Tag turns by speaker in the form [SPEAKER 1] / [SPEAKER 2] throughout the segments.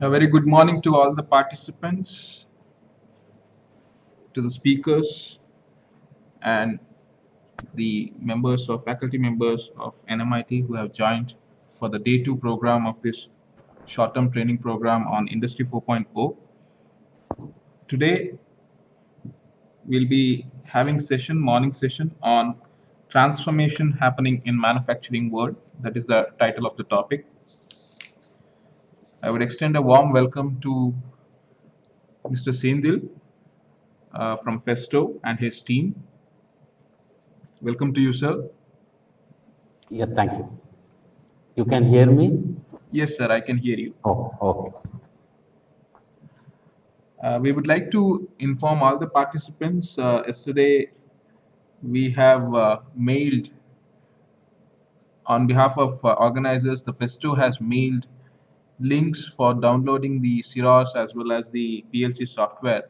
[SPEAKER 1] A very good morning to all the participants, to the speakers, and the faculty members of NMIT who have joined for the day 2 program of this short-term training program on Industry 4.0. Today, we'll be having morning session on transformation happening in manufacturing world. That is the title of the topic. I would extend a warm welcome to Mr. Sendil from Festo and his team. Welcome to you, sir.
[SPEAKER 2] Yeah, thank you. You can hear me?
[SPEAKER 1] Yes, sir, I can hear you.
[SPEAKER 2] Oh, okay.
[SPEAKER 1] We would like to inform all the participants. Yesterday, we have mailed, on behalf of organizers, the Festo has mailed links for downloading the CIROS as well as the PLC software.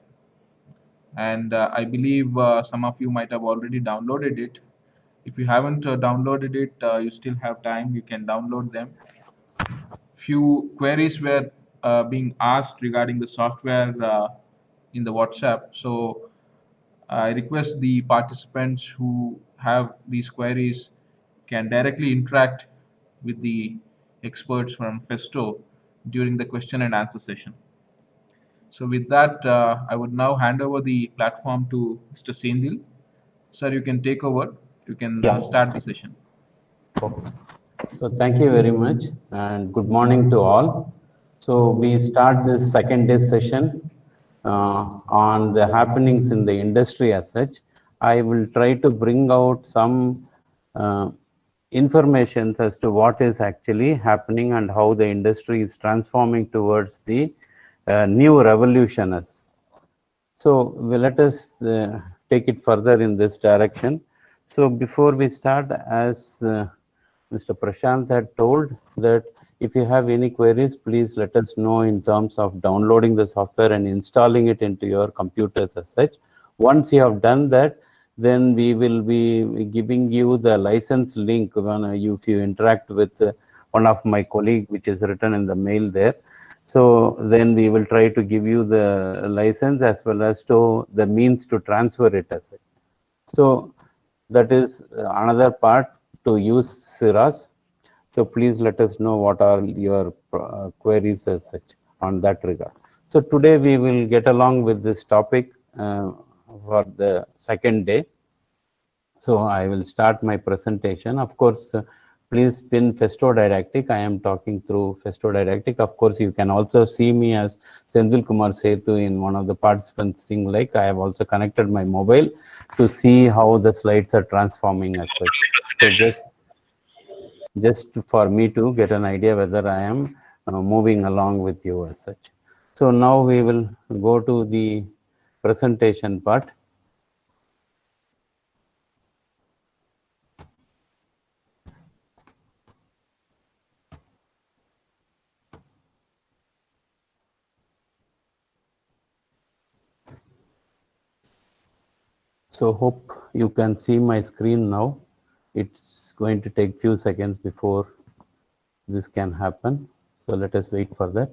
[SPEAKER 1] And I believe some of you might have already downloaded it. If you haven't downloaded it, you still have time. You can download them. Few queries were being asked regarding the software in the WhatsApp. So I request the participants who have these queries can directly interact with the experts from Festo during the question and answer session. So with that, I would now hand over the platform to Mr. Sendil. Sir, you can take over. You can start the session.
[SPEAKER 2] Okay. So thank you very much and good morning to all. So we start this second day session on the happenings in the industry as such. I will try to bring out some information as to what is actually happening and how the industry is transforming towards the new revolution. So let us take it further in this direction. So before we start, as Mr. Prashant had told, that if you have any queries, please let us know in terms of downloading the software and installing it into your computers as such. Once you have done that, then we will be giving you the license link when if you interact with one of my colleagues, which is written in the mail there. So then we will try to give you the license as well as to the means to transfer it as such. So that is another part to use CIROS. So please let us know what are your queries as such on that regard. So today we will get along with this topic for the second day. So I will start my presentation. Of course, please pin Festo Didactic. I am talking through Festo Didactic. Of course, you can also see me as Sendil Kumar Setu in one of the participants thing. Like I have also connected my mobile to see how the slides are transforming as such. So just for me to get an idea whether I am moving along with you as such. So now we will go to the presentation part. So hope you can see my screen now. It's going to take few seconds before this can happen. So let us wait for that.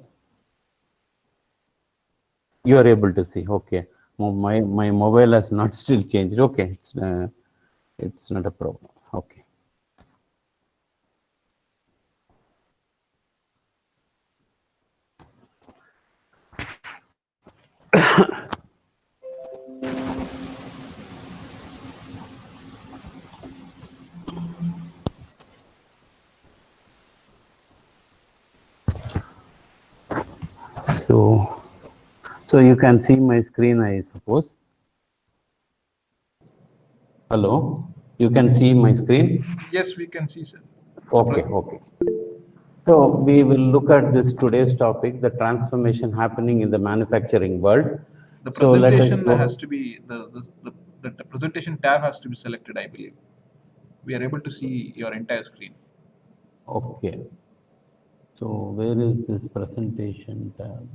[SPEAKER 2] You are able to see. Okay. My mobile has not still changed. Okay. It's not a problem. Okay. So you can see my screen, I suppose. Hello, you can see my screen?
[SPEAKER 1] Yes, we can see, sir.
[SPEAKER 2] Okay, okay. So we will look at this today's topic, the transformation happening in the manufacturing world.
[SPEAKER 1] The presentation has to be, the presentation tab has to be selected, I believe. We are able to see your entire screen.
[SPEAKER 2] Okay. So where is this presentation tab?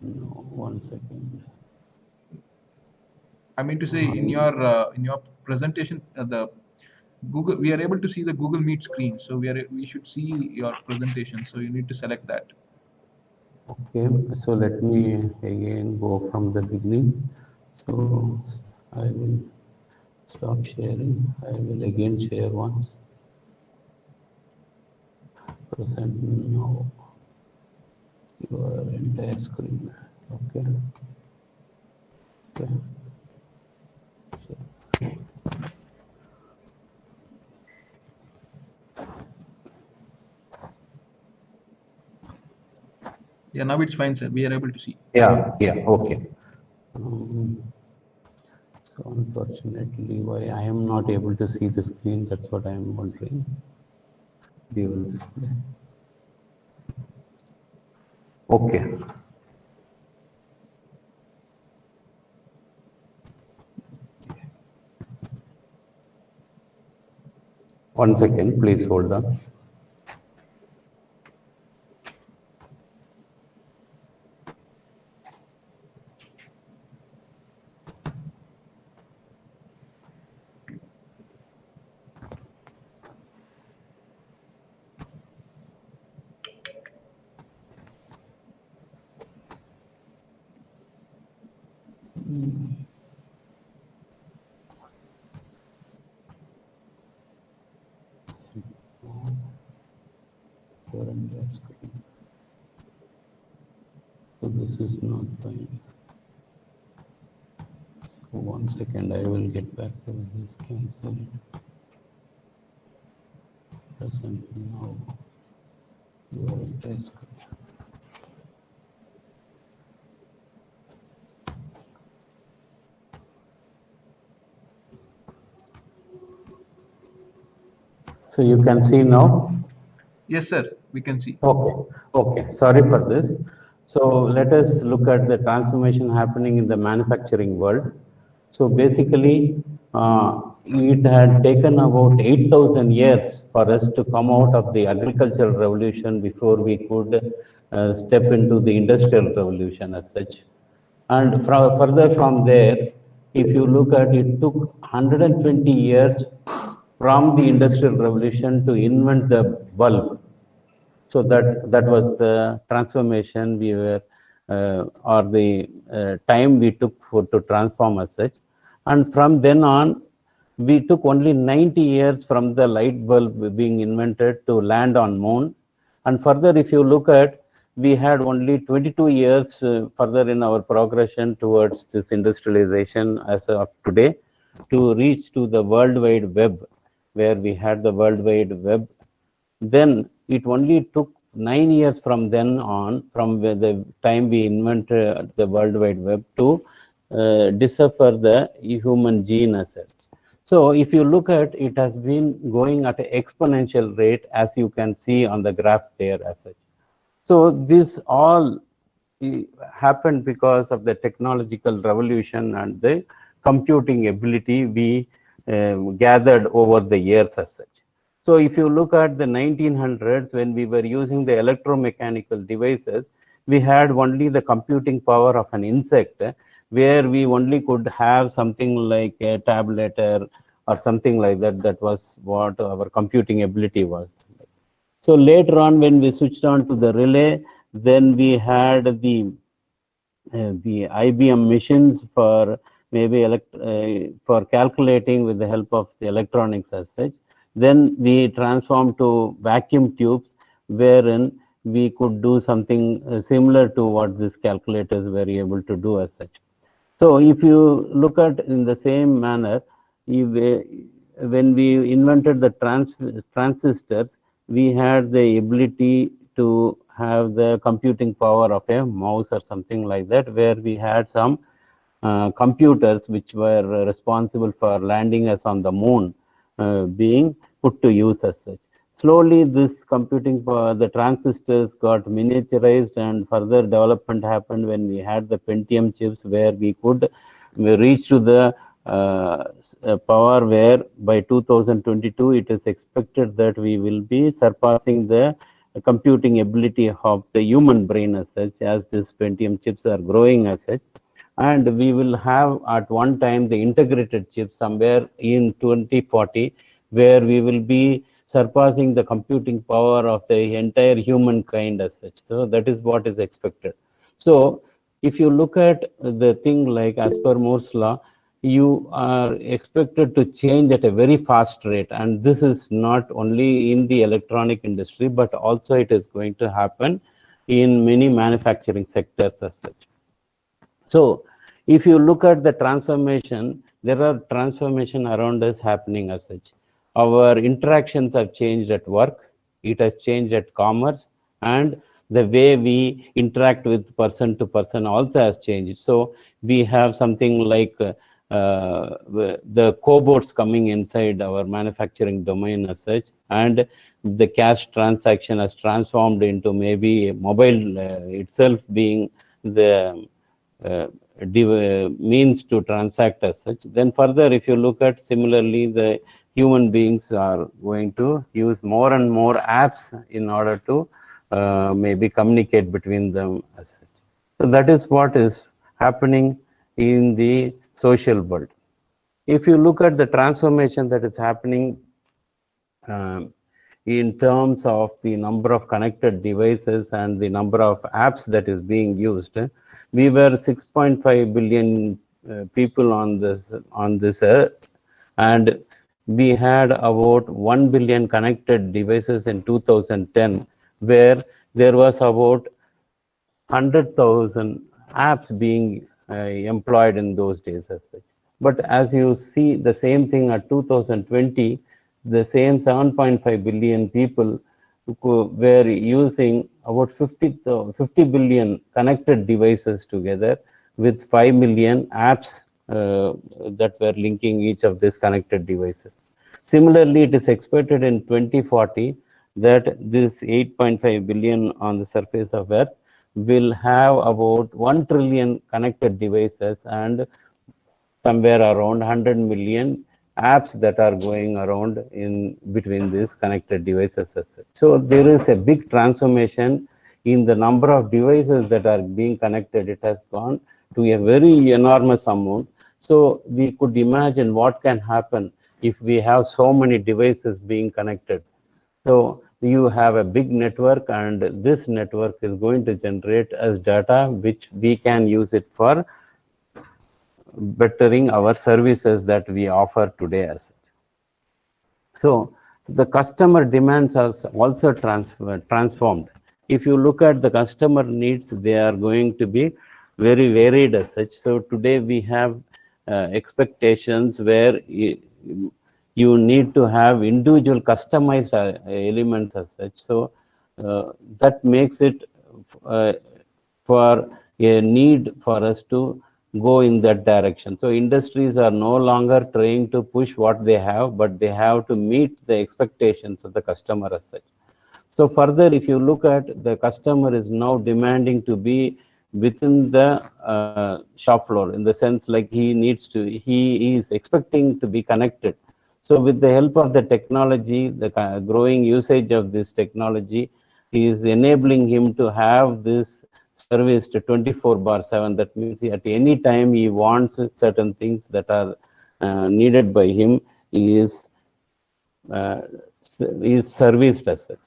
[SPEAKER 2] No, 1 second.
[SPEAKER 1] I mean to say, in your presentation, Google, we are able to see the Google Meet screen. So we should see your presentation. So you need to select that.
[SPEAKER 2] Okay, so let me again go from the beginning. So I will stop sharing. I will again share once. Present now your entire screen. Okay. Okay.
[SPEAKER 1] Yeah, now it's fine, sir. We are able to see.
[SPEAKER 2] Yeah, okay. So unfortunately, why I am not able to see the screen, that's what I am wondering. Dual display. Okay. One second, please hold on. Your entire screen. So this is not fine. One second, I will get back to this. Cancel it. Present now. Your entire screen. So you can see now.
[SPEAKER 1] Yes, sir. We can see.
[SPEAKER 2] Okay. Sorry for this. So let us look at the transformation happening in the manufacturing world. So basically, it had taken about 8,000 years for us to come out of the agricultural revolution before we could step into the industrial revolution as such. And further from there, if you look at it, took 120 years from the industrial revolution to invent the bulb. So that was the transformation we were, or the time we took to transform as such. And from then on, we took only 90 years from the light bulb being invented to land on moon. And further, if you look at, we had only 22 years further in our progression towards this industrialization as of today to reach to the World Wide Web, where we had the World Wide Web. Then it only took 9 years from then on, from the time we invented the World Wide Web, to decipher the human gene as such. So if you look at, it has been going at an exponential rate, as you can see on the graph there as such. So this all happened because of the technological revolution and the computing ability we gathered over the years as such. So if you look at the 1900s, when we were using the electromechanical devices, we had only the computing power of an insect, where we only could have something like a tablet or something like that. That was what our computing ability was. So later on, when we switched on to the relay, then we had the IBM machines for maybe for calculating with the help of the electronics as such. Then we transformed to vacuum tubes, wherein we could do something similar to what these calculators were able to do as such. So if you look at in the same manner, when we invented the transistors, we had the ability to have the computing power of a mouse or something like that, where we had some computers which were responsible for landing us on the moon being put to use as such. Slowly, this computing power, the transistors got miniaturized, and further development happened when we had the Pentium chips, where we could reach to the power where by 2022 it is expected that we will be surpassing the computing ability of the human brain as such, as these Pentium chips are growing as such. And we will have at one time the integrated chip somewhere in 2040, where we will be surpassing the computing power of the entire humankind as such. So that is what is expected. So if you look at the thing like as per Moore's law, you are expected to change at a very fast rate, and this is not only in the electronic industry, but also it is going to happen in many manufacturing sectors as such. So if you look at the transformation, there are transformation around us happening as such. Our interactions have changed at work, it has changed at commerce, and the way we interact with person to person also has changed. So we have something like the cobots coming inside our manufacturing domain as such, and the cash transaction has transformed into maybe mobile itself being the means to transact as such. Then further, if you look at similarly, the human beings are going to use more and more apps in order to maybe communicate between them as such. So that is what is happening in the social world. If you look at the transformation that is happening in terms of the number of connected devices and the number of apps that is being used, we were 6.5 billion people on this earth, and we had about 1 billion connected devices in 2010, where there was about 100,000 apps being employed in those days as such. But as you see the same thing at 2020, the same 7.5 billion people were using about 50 billion connected devices together with 5 million apps that were linking each of these connected devices. Similarly, it is expected in 2040 that this 8.5 billion on the surface of Earth will have about 1 trillion connected devices and somewhere around 100 million apps that are going around in between these connected devices. So there is a big transformation in the number of devices that are being connected. It has gone to a very enormous amount. So we could imagine what can happen if we have so many devices being connected. So you have a big network, and this network is going to generate as data which we can use it for bettering our services that we offer today as such. So the customer demands are also transformed. If you look at the customer needs, they are going to be very varied as such. So today we have expectations where you need to have individual customized elements as such. So that makes it for a need for us to go in that direction. So industries are no longer trying to push what they have, but they have to meet the expectations of the customer as such. So further, if you look at the customer is now demanding to be within the shop floor, in the sense like he is expecting to be connected. So with the help of the technology, the growing usage of this technology is enabling him to have this serviced 24/7. That means at any time he wants certain things that are needed by him is serviced as such.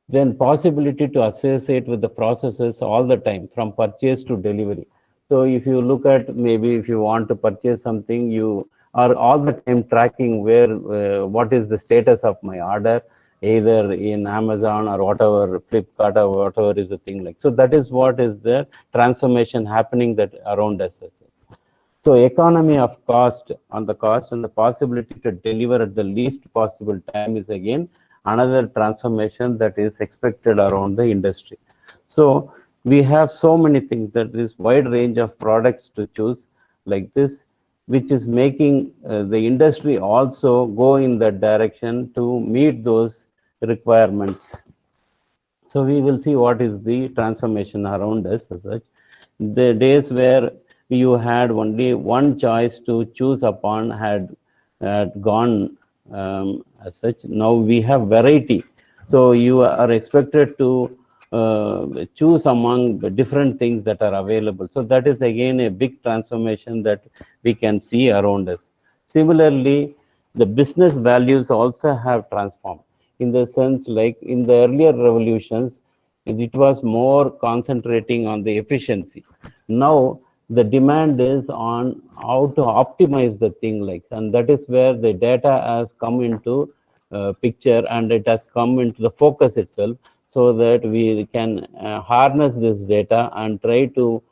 [SPEAKER 2] Then possibility to associate with the processes all the time from purchase to delivery. So if you look at maybe if you want to purchase something, you are all the time tracking where what is the status of my order, either in Amazon or whatever, Flipkart or whatever is the thing like. So that is what is the transformation happening that around us. So economy of cost on the cost and the possibility to deliver at the least possible time is again another transformation that is expected around the industry. So we have so many things, that is wide range of products to choose like this, which is making the industry also go in that direction to meet those requirements. So we will see what is the transformation around us as such. The days where you had only one choice to choose upon had gone as such. Now we have variety. So you are expected to choose among the different things that are available. So that is again a big transformation that we can see around us. Similarly, the business values also have transformed, in the sense like in the earlier revolutions, it was more concentrating on the efficiency. Now the demand is on how to optimize the thing, like, and that is where the data has come into picture, and it has come into the focus itself, so that we can harness this data and try to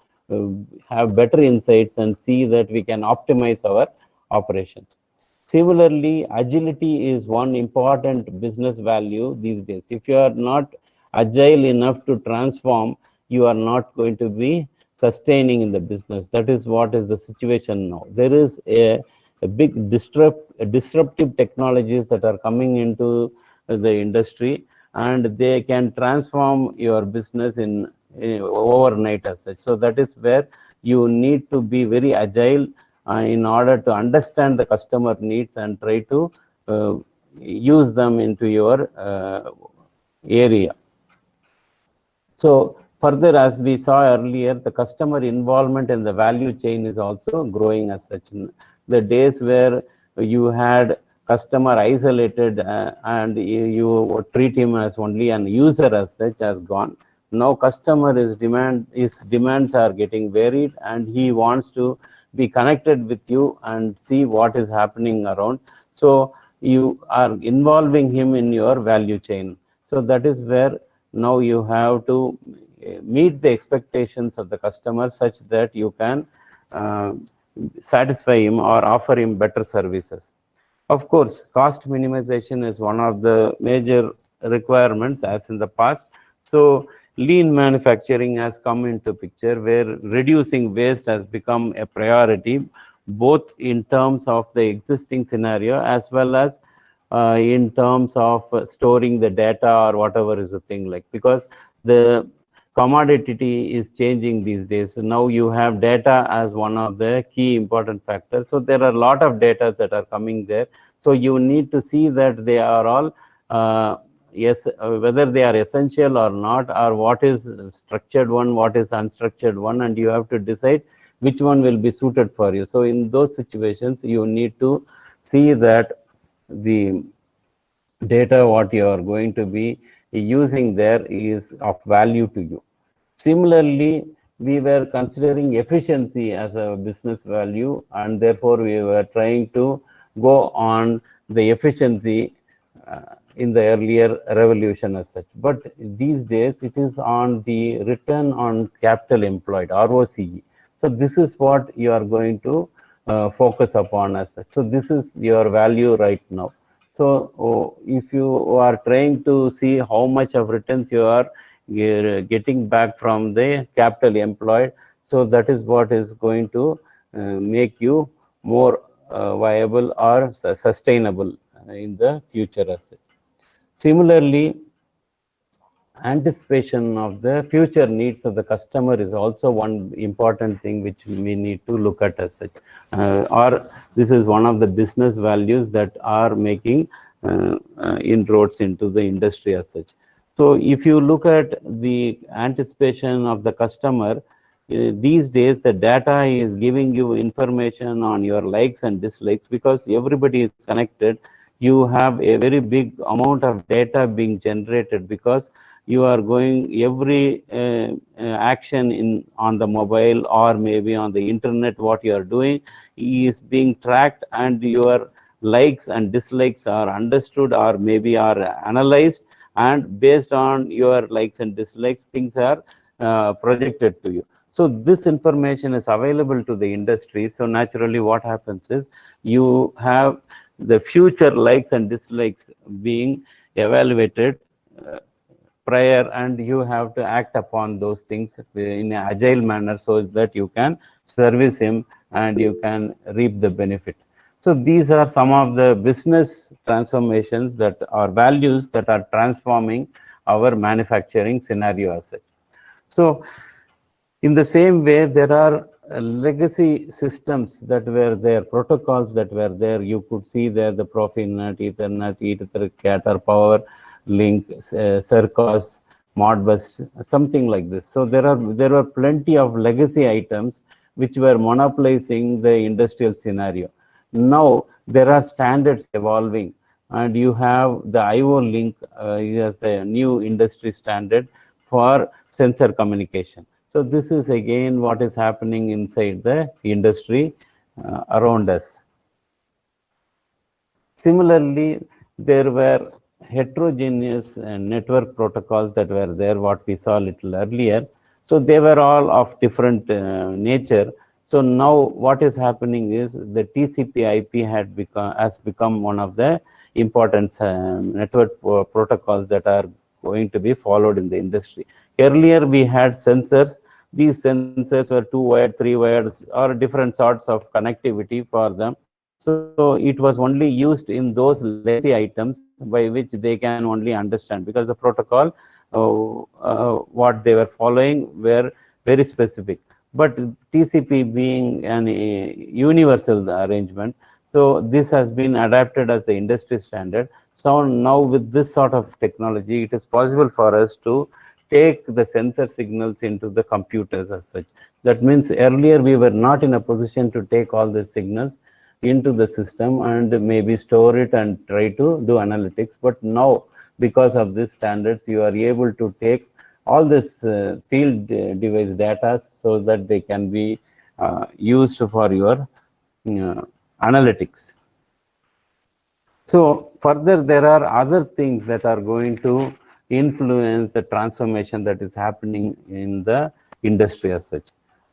[SPEAKER 2] have better insights and see that we can optimize our operations. Similarly, agility is one important business value these days. If you are not agile enough to transform, you are not going to be sustaining in the business. That is what is the situation now. There is a big disruptive technologies that are coming into the industry, and they can transform your business in overnight as such. So that is where you need to be very agile in order to understand the customer needs and try to use them into your area. So further, as we saw earlier, the customer involvement in the value chain is also growing as such. The days where you had customer isolated and you treat him as only an user as such has gone. Now customer his demands are getting varied, and he wants to be connected with you and see what is happening around. So you are involving him in your value chain. So that is where now you have to meet the expectations of the customer such that you can satisfy him or offer him better services. Of course, cost minimization is one of the major requirements as in the past. So lean manufacturing has come into picture, where reducing waste has become a priority, both in terms of the existing scenario as well as in terms of storing the data or whatever is the thing, like, because the commodity is changing these days. So now you have data as one of the key important factors. So there are a lot of data that are coming there. So you need to see that they are all yes, whether they are essential or not, or what is structured one, what is unstructured one, and you have to decide which one will be suited for you. So in those situations, you need to see that the data what you are going to be using there is of value to you. Similarly, we were considering efficiency as a business value, and therefore we were trying to go on the efficiency in the earlier revolution as such. But these days it is on the return on capital employed, ROCE. So this is what you are going to focus upon as such. So this is your value right now. So if you are trying to see how much of returns you are getting back from the capital employed, so that is what is going to make you more viable or sustainable in the future as such. Similarly, anticipation of the future needs of the customer is also one important thing which we need to look at as such. Or this is one of the business values that are making inroads into the industry as such. So if you look at the anticipation of the customer, these days the data is giving you information on your likes and dislikes, because everybody is connected. You have a very big amount of data being generated, because you are going every action on the mobile or maybe on the internet, what you are doing is being tracked, and your likes and dislikes are understood or maybe are analyzed, and based on your likes and dislikes, things are projected to you. So this information is available to the industry. So naturally what happens is you have the future likes and dislikes being evaluated prior, and you have to act upon those things in an agile manner so that you can service him and you can reap the benefit. So these are some of the business transformations that are values that are transforming our manufacturing scenario as such. So in the same way, there are legacy systems that were there, protocols that were there. You could see there the Profinet, Ethernet, EtherCAT, or Power Link, Circos, Modbus, something like this. So there were plenty of legacy items which were monopolizing the industrial scenario. Now there are standards evolving, and you have the IO link as the new industry standard for sensor communication. So this is again what is happening inside the industry around us. Similarly, there were heterogeneous network protocols that were there, what we saw a little earlier. So they were all of different nature. So now what is happening is the TCP/IP has become one of the important network protocols that are going to be followed in the industry. Earlier we had sensors. These sensors were 2-wired, 3-wired, or different sorts of connectivity for them. So it was only used in those legacy items by which they can only understand, because the protocol what they were following were very specific. But TCP being an universal arrangement, so this has been adapted as the industry standard. So now with this sort of technology, it is possible for us to take the sensor signals into the computers as such. That means earlier we were not in a position to take all the signals into the system and maybe store it and try to do analytics. But now, because of this standards, you are able to take all this field device data so that they can be used for your analytics. So further, there are other things that are going to influence the transformation that is happening in the industry as such.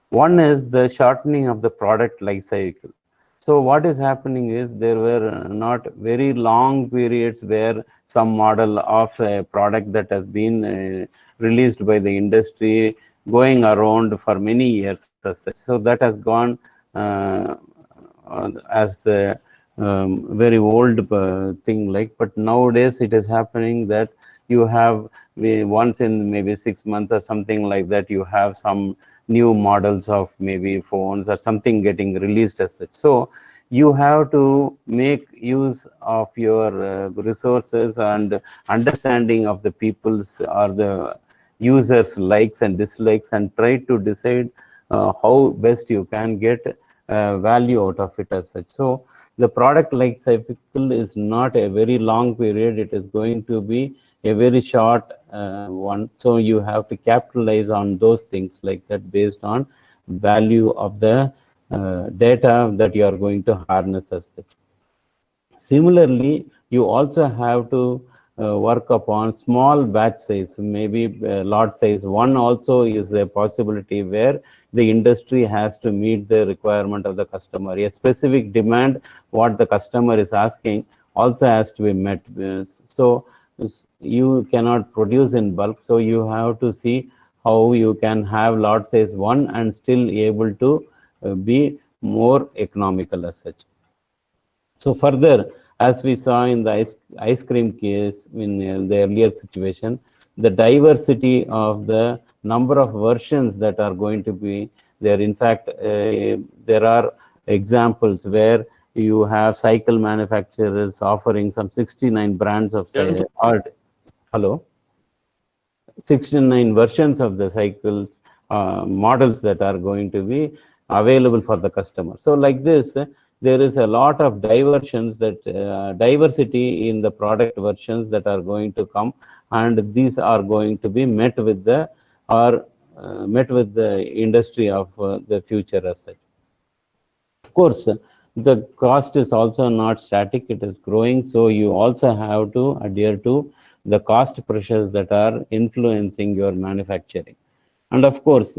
[SPEAKER 2] One is the shortening of the product life cycle. So what is happening is there were not very long periods where some model of a product that has been released by the industry going around for many years as such. So that has gone as the very old thing like, but nowadays it is happening that you have once in maybe 6 months or something like that, you have some new models of maybe phones or something getting released as such. So you have to make use of your resources and understanding of the people's or the users likes and dislikes, and try to decide how best you can get value out of it as such. So the product life cycle is not a very long period, it is going to be a very short one. So you have to capitalize on those things like that based on value of the data that you are going to harness as such. Similarly, you also have to work upon small batch size, maybe lot size. One also is a possibility where the industry has to meet the requirement of the customer. A specific demand, what the customer is asking, also has to be met. So you cannot produce in bulk. So you have to see how you can have lot size 1 and still able to be more economical as such. So further, as we saw in the ice cream case in the earlier situation, the diversity of the number of versions that are going to be there. In fact, there are examples where you have cycle manufacturers offering some 69 brands of hello, 69 versions of the cycles models that are going to be available for the customer. So like this, there is a lot of diversions that diversity in the product versions that are going to come, and these are going to be met with the met with the industry of the future as such. Of course, the cost is also not static, it is growing. So you also have to adhere to the cost pressures that are influencing your manufacturing. And of course,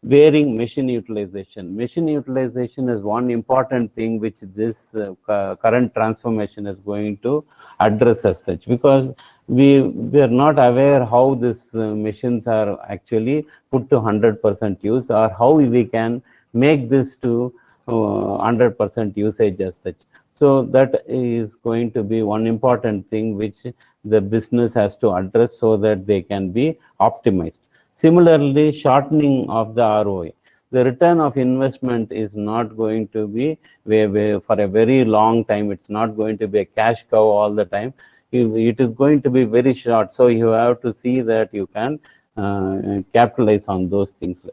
[SPEAKER 2] varying machine utilization. Machine utilization is one important thing which this current transformation is going to address as such, because we are not aware how these machines are actually put to 100% use, or how we can make this to 100% usage as such. So that is going to be one important thing which the business has to address so that they can be optimized. Similarly, shortening of the ROI. The return of investment is not going to be for a very long time. It's not going to be a cash cow all the time. It is going to be very short. So you have to see that you can capitalize on those things.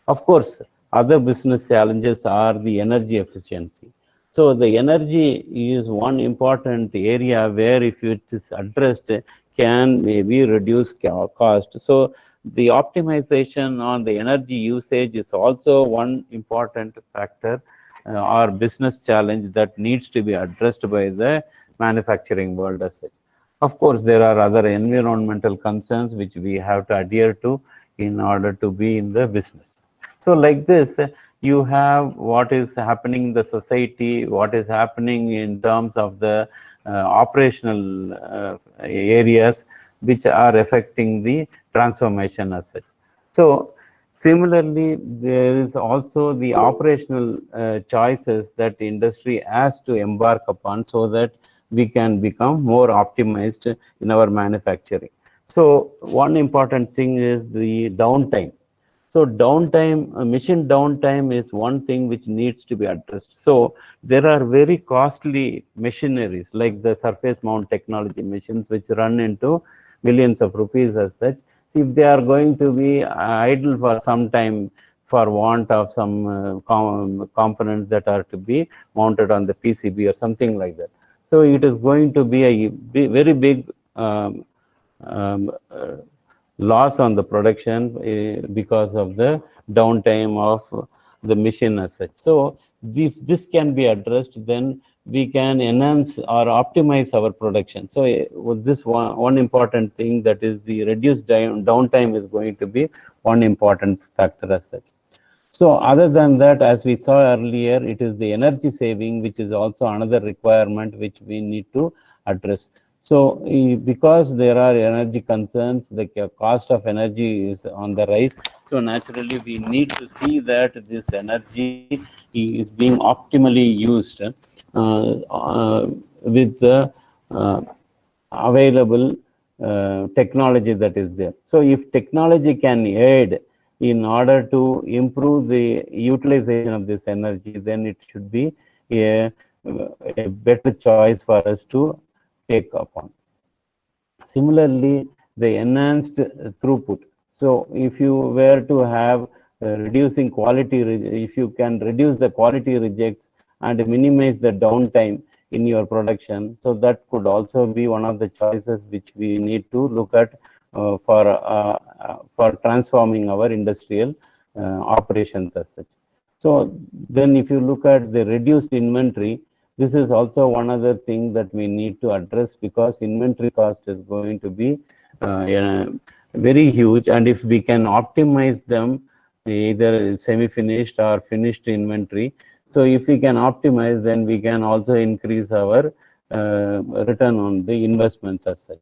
[SPEAKER 2] Of course, other business challenges are the energy efficiency. So the energy is one important area where if it is addressed, can maybe reduce cost. So the optimization on the energy usage is also one important factor or business challenge that needs to be addressed by the manufacturing world as such. Of course, there are other environmental concerns which we have to adhere to in order to be in the business. So like this, you have what is happening in the society, what is happening in terms of the operational areas which are affecting the transformation as such. So similarly, there is also the operational choices that industry has to embark upon so that we can become more optimized in our manufacturing. So one important thing is the downtime. So downtime, machine downtime is one thing which needs to be addressed. So there are very costly machineries like the surface mount technology machines which run into millions of rupees as such. If they are going to be idle for some time for want of some components that are to be mounted on the PCB or something like that. So it is going to be a very big um, uh, loss on the production because of the downtime of the machine as such. So if this can be addressed, then we can enhance or optimize our production. So with this one important thing, that is the reduced downtime is going to be one important factor as such. So other than that, as we saw earlier, it is the energy saving, which is also another requirement which we need to address. So because there are energy concerns, the cost of energy is on the rise. So naturally, we need to see that this energy is being optimally used with the available technology that is there. So if technology can aid in order to improve the utilization of this energy, then it should be a better choice for us to take upon. Similarly, the enhanced throughput. So if you were to have reducing quality, if you can reduce the quality rejects and minimize the downtime in your production, so that could also be one of the choices which we need to look at for transforming our industrial operations as such. So then if you look at the reduced inventory, this is also one other thing that we need to address, because inventory cost is going to be very huge, and if we can optimize them, either semi-finished or finished inventory, so if we can optimize, then we can also increase our return on the investments as such.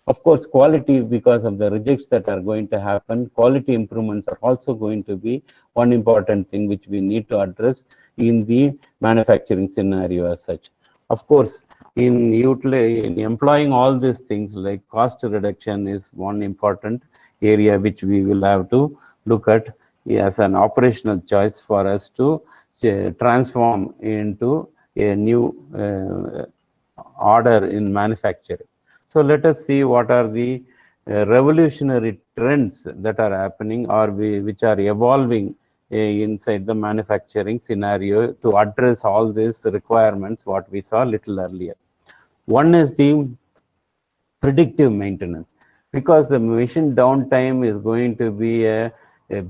[SPEAKER 2] Of course, quality, because of the rejects that are going to happen, quality improvements are also going to be one important thing which we need to address in the manufacturing scenario as such. Of course, in employing all these things, like cost reduction is one important area which we will have to look at as an operational choice for us to transform into a new order in manufacturing. So let us see what are the revolutionary trends that are happening or which are evolving inside the manufacturing scenario to address all these requirements what we saw a little earlier. One is the predictive maintenance, because the machine downtime is going to be a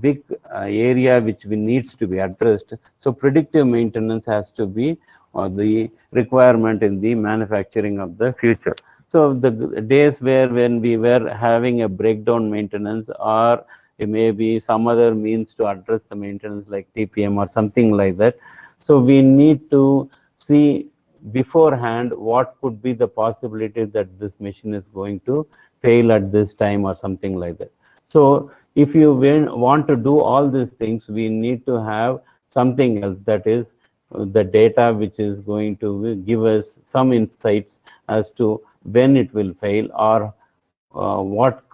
[SPEAKER 2] big area which needs to be addressed. So predictive maintenance has to be the requirement in the manufacturing of the future. So the days when we were having a breakdown maintenance, or maybe some other means to address the maintenance like TPM or something like that. So we need to see beforehand what could be the possibility that this machine is going to fail at this time or something like that. So if you want to do all these things, we need to have something else, that is the data which is going to give us some insights as to when it will fail or what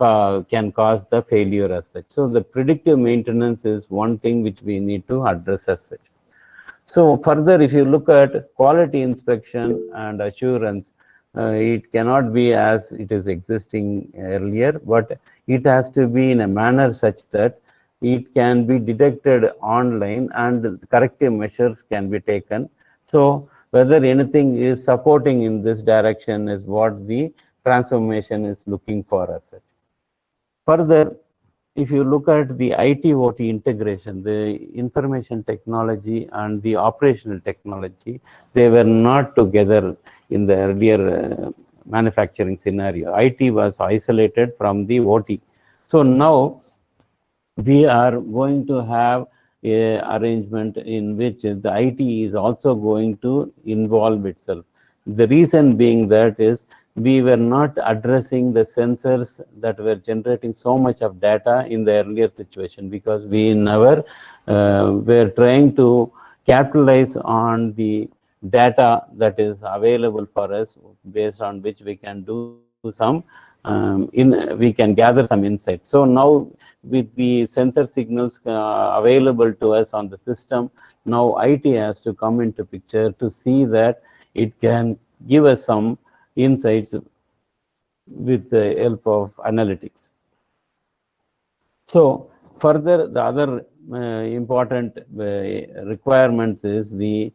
[SPEAKER 2] can cause the failure as such. So the predictive maintenance is one thing which we need to address as such. So further, if you look at quality inspection and assurance, it cannot be as it is existing earlier, but it has to be in a manner such that it can be detected online and corrective measures can be taken. So whether anything is supporting in this direction is what the transformation is looking for us. Further, if you look at the IT/OT integration, the information technology and the operational technology, they were not together in the earlier manufacturing scenario. IT was isolated from the OT. So now we are going to have a arrangement in which the IT is also going to involve itself. The reason being that is we were not addressing the sensors that were generating so much of data in the earlier situation, because we never were trying to capitalize on the data that is available for us, based on which we can do some we can gather some insight. So now with the sensor signals available to us on the system, now IT has to come into picture to see that it can give us some insights with the help of analytics. So further, the other important requirements is the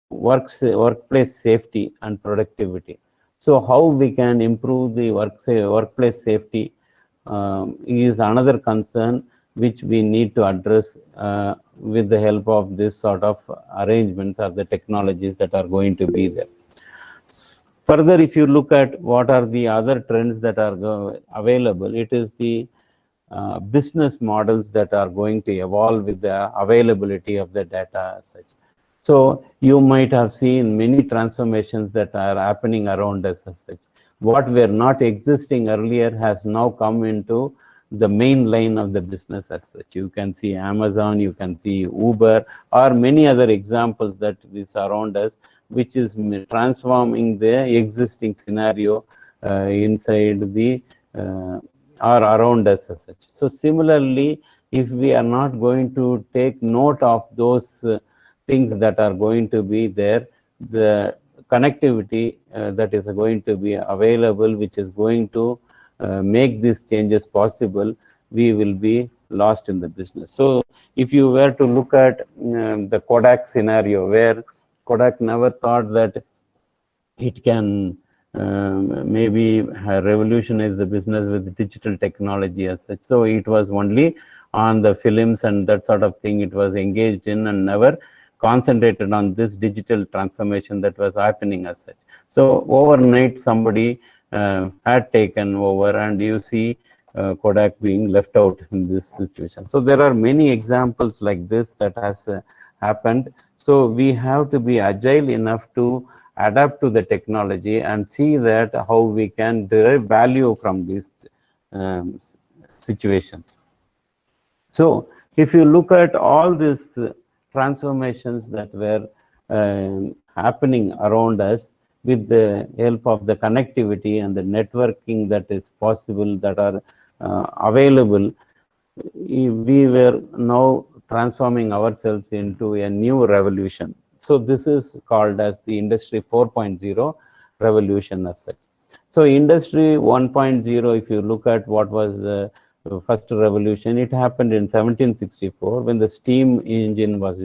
[SPEAKER 2] workplace safety and productivity. So how we can improve the workplace safety is another concern which we need to address with the help of this sort of arrangements or the technologies that are going to be there. Further, if you look at what are the other trends that are available, it is the business models that are going to evolve with the availability of the data as such. So you might have seen many transformations that are happening around us as such. What were not existing earlier has now come into the main line of the business as such. You can see Amazon, you can see Uber, or many other examples that is around us, which is transforming the existing scenario inside the or around us as such. So similarly, if we are not going to take note of those things that are going to be there, the connectivity that is going to be available, which is going to make these changes possible, we will be lost in the business. So if you were to look at the Kodak scenario, where Kodak never thought that it can maybe revolutionize the business with digital technology as such. So it was only on the films and that sort of thing it was engaged in, and never concentrated on this digital transformation that was happening as such. So overnight somebody had taken over, and you see Kodak being left out in this situation. So there are many examples like this that has happened. So we have to be agile enough to adapt to the technology and see that how we can derive value from these situations. So if you look at all these transformations that were happening around us, with the help of the connectivity and the networking that is possible, that are available, we were now transforming ourselves into a new revolution. So this is called as the Industry 4.0 revolution as such. So Industry 1.0, if you look at what was the first revolution, it happened in 1764 when the steam engine was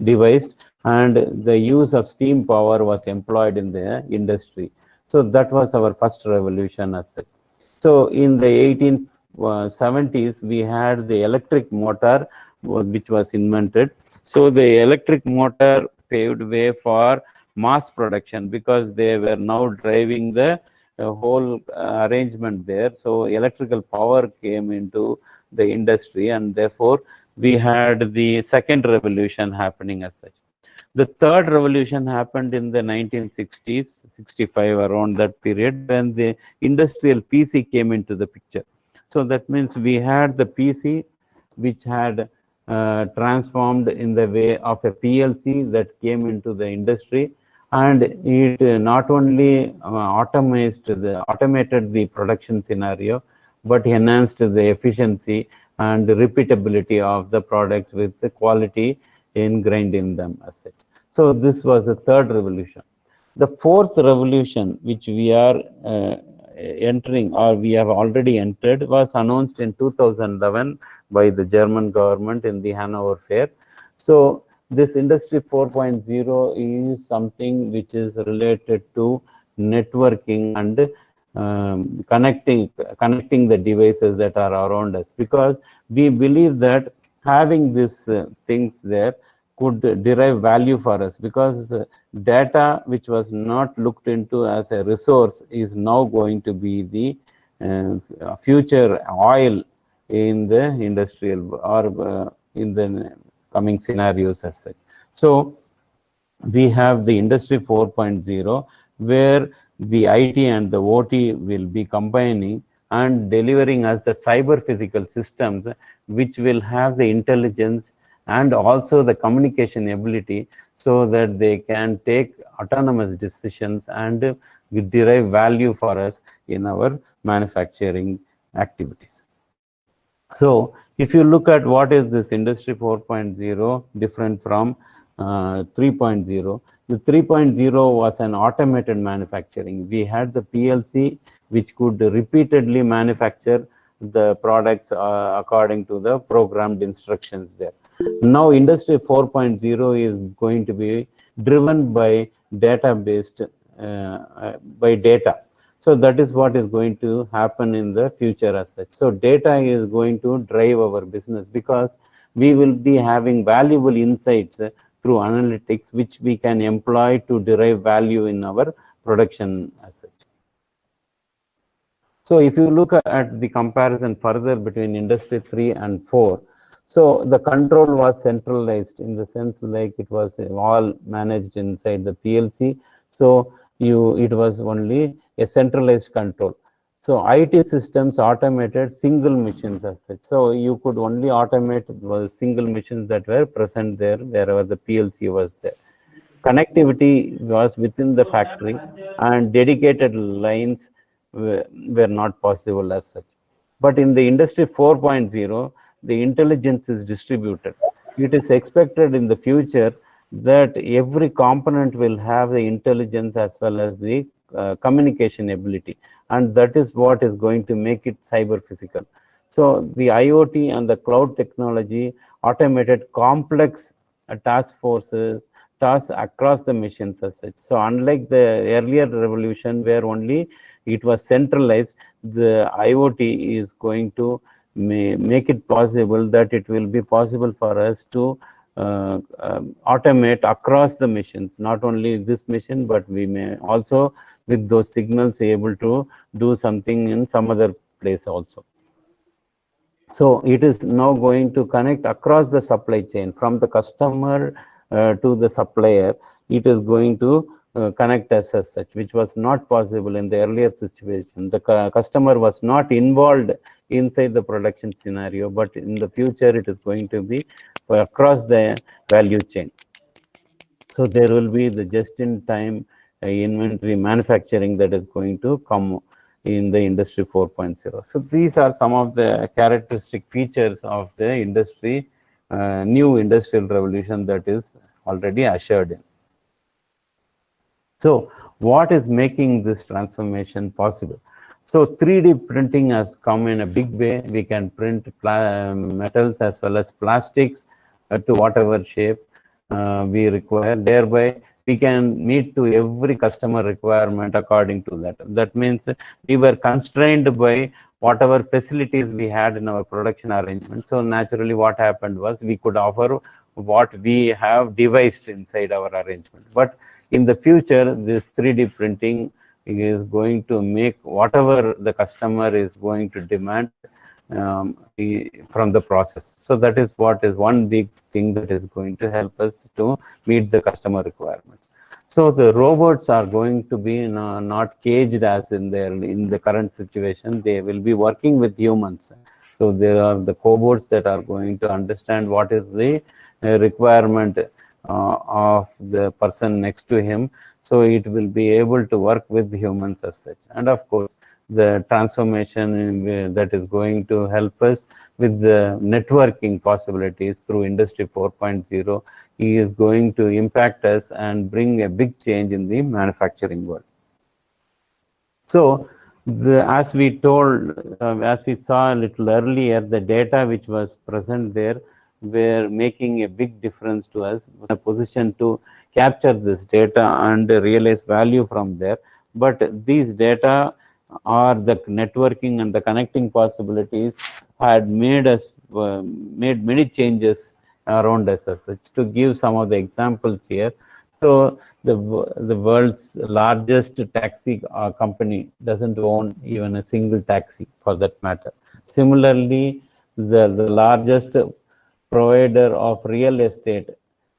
[SPEAKER 2] devised and the use of steam power was employed in the industry. So that was our first revolution as such. So in the 1870s, we had the electric motor which was invented. So the electric motor paved way for mass production, because they were now driving the whole arrangement there. So electrical power came into the industry, and therefore we had the second revolution happening as such. The third revolution happened in the 1960s, 65, around that period, when the industrial PC came into the picture. So that means we had the PC, which had transformed in the way of a PLC that came into the industry, and it not only automated the production scenario, but enhanced the efficiency and repeatability of the products with the quality ingrained in them as such. So this was the third revolution. The fourth revolution, which we are entering, or we have already entered, was announced in 2011 by the German government in the Hanover Fair. So this industry 4.0 is something which is related to networking and connecting the devices that are around us, because we believe that having these things there could derive value for us, because data which was not looked into as a resource is now going to be the future oil in the industrial or in the coming scenarios as such. So we have the industry 4.0 where the IT and the OT will be combining and delivering us the cyber physical systems which will have the intelligence and also the communication ability, so that they can take autonomous decisions and derive value for us in our manufacturing activities. So if you look at what is this industry 4.0 different from 3.0, the 3.0 was an automated manufacturing. We had the PLC which could repeatedly manufacture the products according to the programmed instructions there. Now industry 4.0 is going to be driven by data-based by data. So that is what is going to happen in the future as such. So data is going to drive our business, because we will be having valuable insights through analytics which we can employ to derive value in our production as such. So if you look at the comparison further between industry 3 and 4, so the control was centralized in the sense like it was all managed inside the PLC. So it was only a centralized control. So IT systems automated single machines as such. So you could only automate was single machines that were present there wherever the PLC was there. Connectivity was within the factory, and dedicated lines were not possible as such. But in the industry 4.0, the intelligence is distributed. It is expected in the future that every component will have the intelligence as well as the communication ability, and that is what is going to make it cyber physical. So the IoT and the cloud technology automated complex task forces, tasks across the machines as such. So unlike the earlier revolution where only it was centralized, the IoT is going to make it possible that it will be possible for us to automate across the machines, not only this machine, but we may also with those signals able to do something in some other place also. So it is now going to connect across the supply chain from the customer to the supplier. It is going to connect us as such, which was not possible in the earlier situation. The customer was not involved inside the production scenario, but in the future it is going to be across the value chain. So there will be the just-in-time inventory manufacturing that is going to come in the industry 4.0. So these are some of the characteristic features of the industry, new industrial revolution that is already ushered in. So what is making this transformation possible? So 3D printing has come in a big way. We can print metals as well as plastics to whatever shape we require. Thereby, we can meet to every customer requirement according to that. That means we were constrained by whatever facilities we had in our production arrangement. So naturally what happened was we could offer what we have devised inside our arrangement. But in the future, this 3D printing is going to make whatever the customer is going to demand from the process. So that is what is one big thing that is going to help us to meet the customer requirements. So the robots are going to be not caged as in the current situation. They will be working with humans. So there are the cobots that are going to understand what is the requirement of the person next to him. So it will be able to work with humans as such. And of course, the transformation that is going to help us with the networking possibilities through Industry 4.0 is going to impact us and bring a big change in the manufacturing world. So as we told, as we saw a little earlier, the data which was present there were making a big difference to us, in a position to capture this data and realize value from there. But these data or the networking and the connecting possibilities had made us made many changes around us as such. To give some of the examples here, so the world's largest taxi company doesn't own even a single taxi for that matter. Similarly, the largest provider of real estate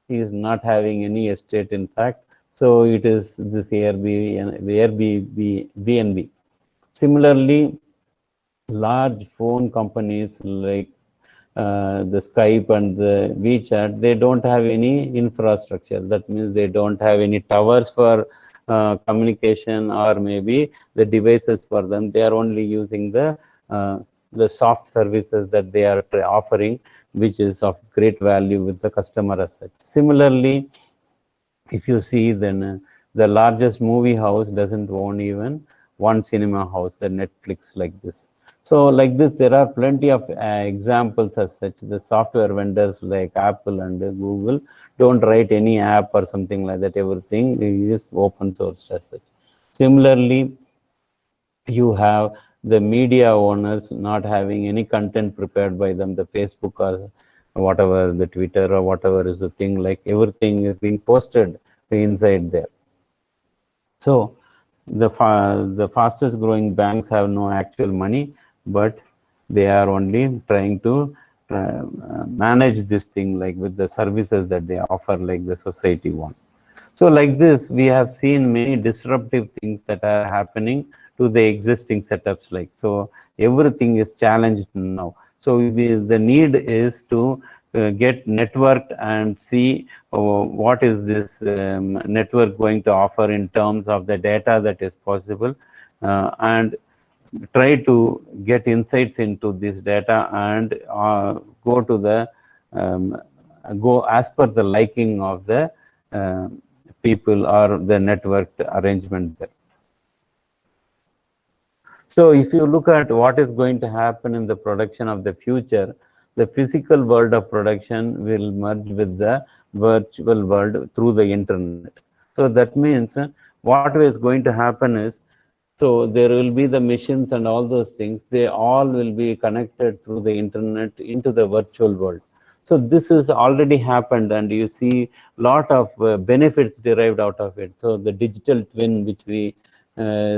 [SPEAKER 2] is not having any estate, in fact. So it is this Airbnb, BNB. Similarly, large phone companies like the Skype and the WeChat, they don't have any infrastructure. That means they don't have any towers for communication or maybe the devices for them. They are only using the soft services that they are offering, which is of great value with the customer as such. Similarly, if you see, then the largest movie house doesn't own even one cinema house, the Netflix like this. So like this, there are plenty of examples as such. The software vendors like Apple and Google don't write any app or something like that. Everything is open source as such. Similarly, you have the media owners not having any content prepared by them, the Facebook or whatever, the Twitter or whatever is the thing, like everything is being posted inside there. So the fastest growing banks have no actual money, but they are only trying to manage this thing, like with the services that they offer, like the society one. So like this, we have seen many disruptive things that are happening to the existing setups. Like, so everything is challenged now. So the need is to get networked and see what is this network going to offer in terms of the data that is possible, and try to get insights into this data and go to the go as per the liking of the people or the networked arrangement there. So if you look at what is going to happen in the production of the future, the physical world of production will merge with the virtual world through the internet. So that means what is going to happen is, so there will be the machines and all those things, they all will be connected through the internet into the virtual world. So this has already happened, and you see a lot of benefits derived out of it. So the digital twin, which we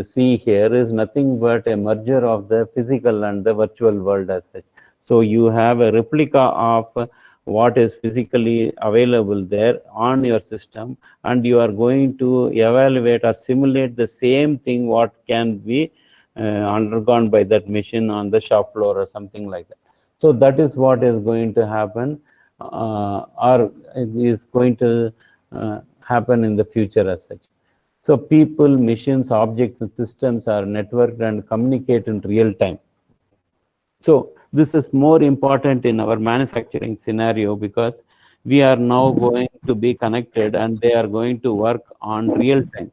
[SPEAKER 2] see here, is nothing but a merger of the physical and the virtual world as such. So you have a replica of what is physically available there on your system, and you are going to evaluate or simulate the same thing what can be undergone by that machine on the shop floor or something like that. So that is what is going to happen, or is going to happen in the future as such. So people, machines, objects, and systems are networked and communicate in real time. So this is more important in our manufacturing scenario, because we are now going to be connected and they are going to work on real time.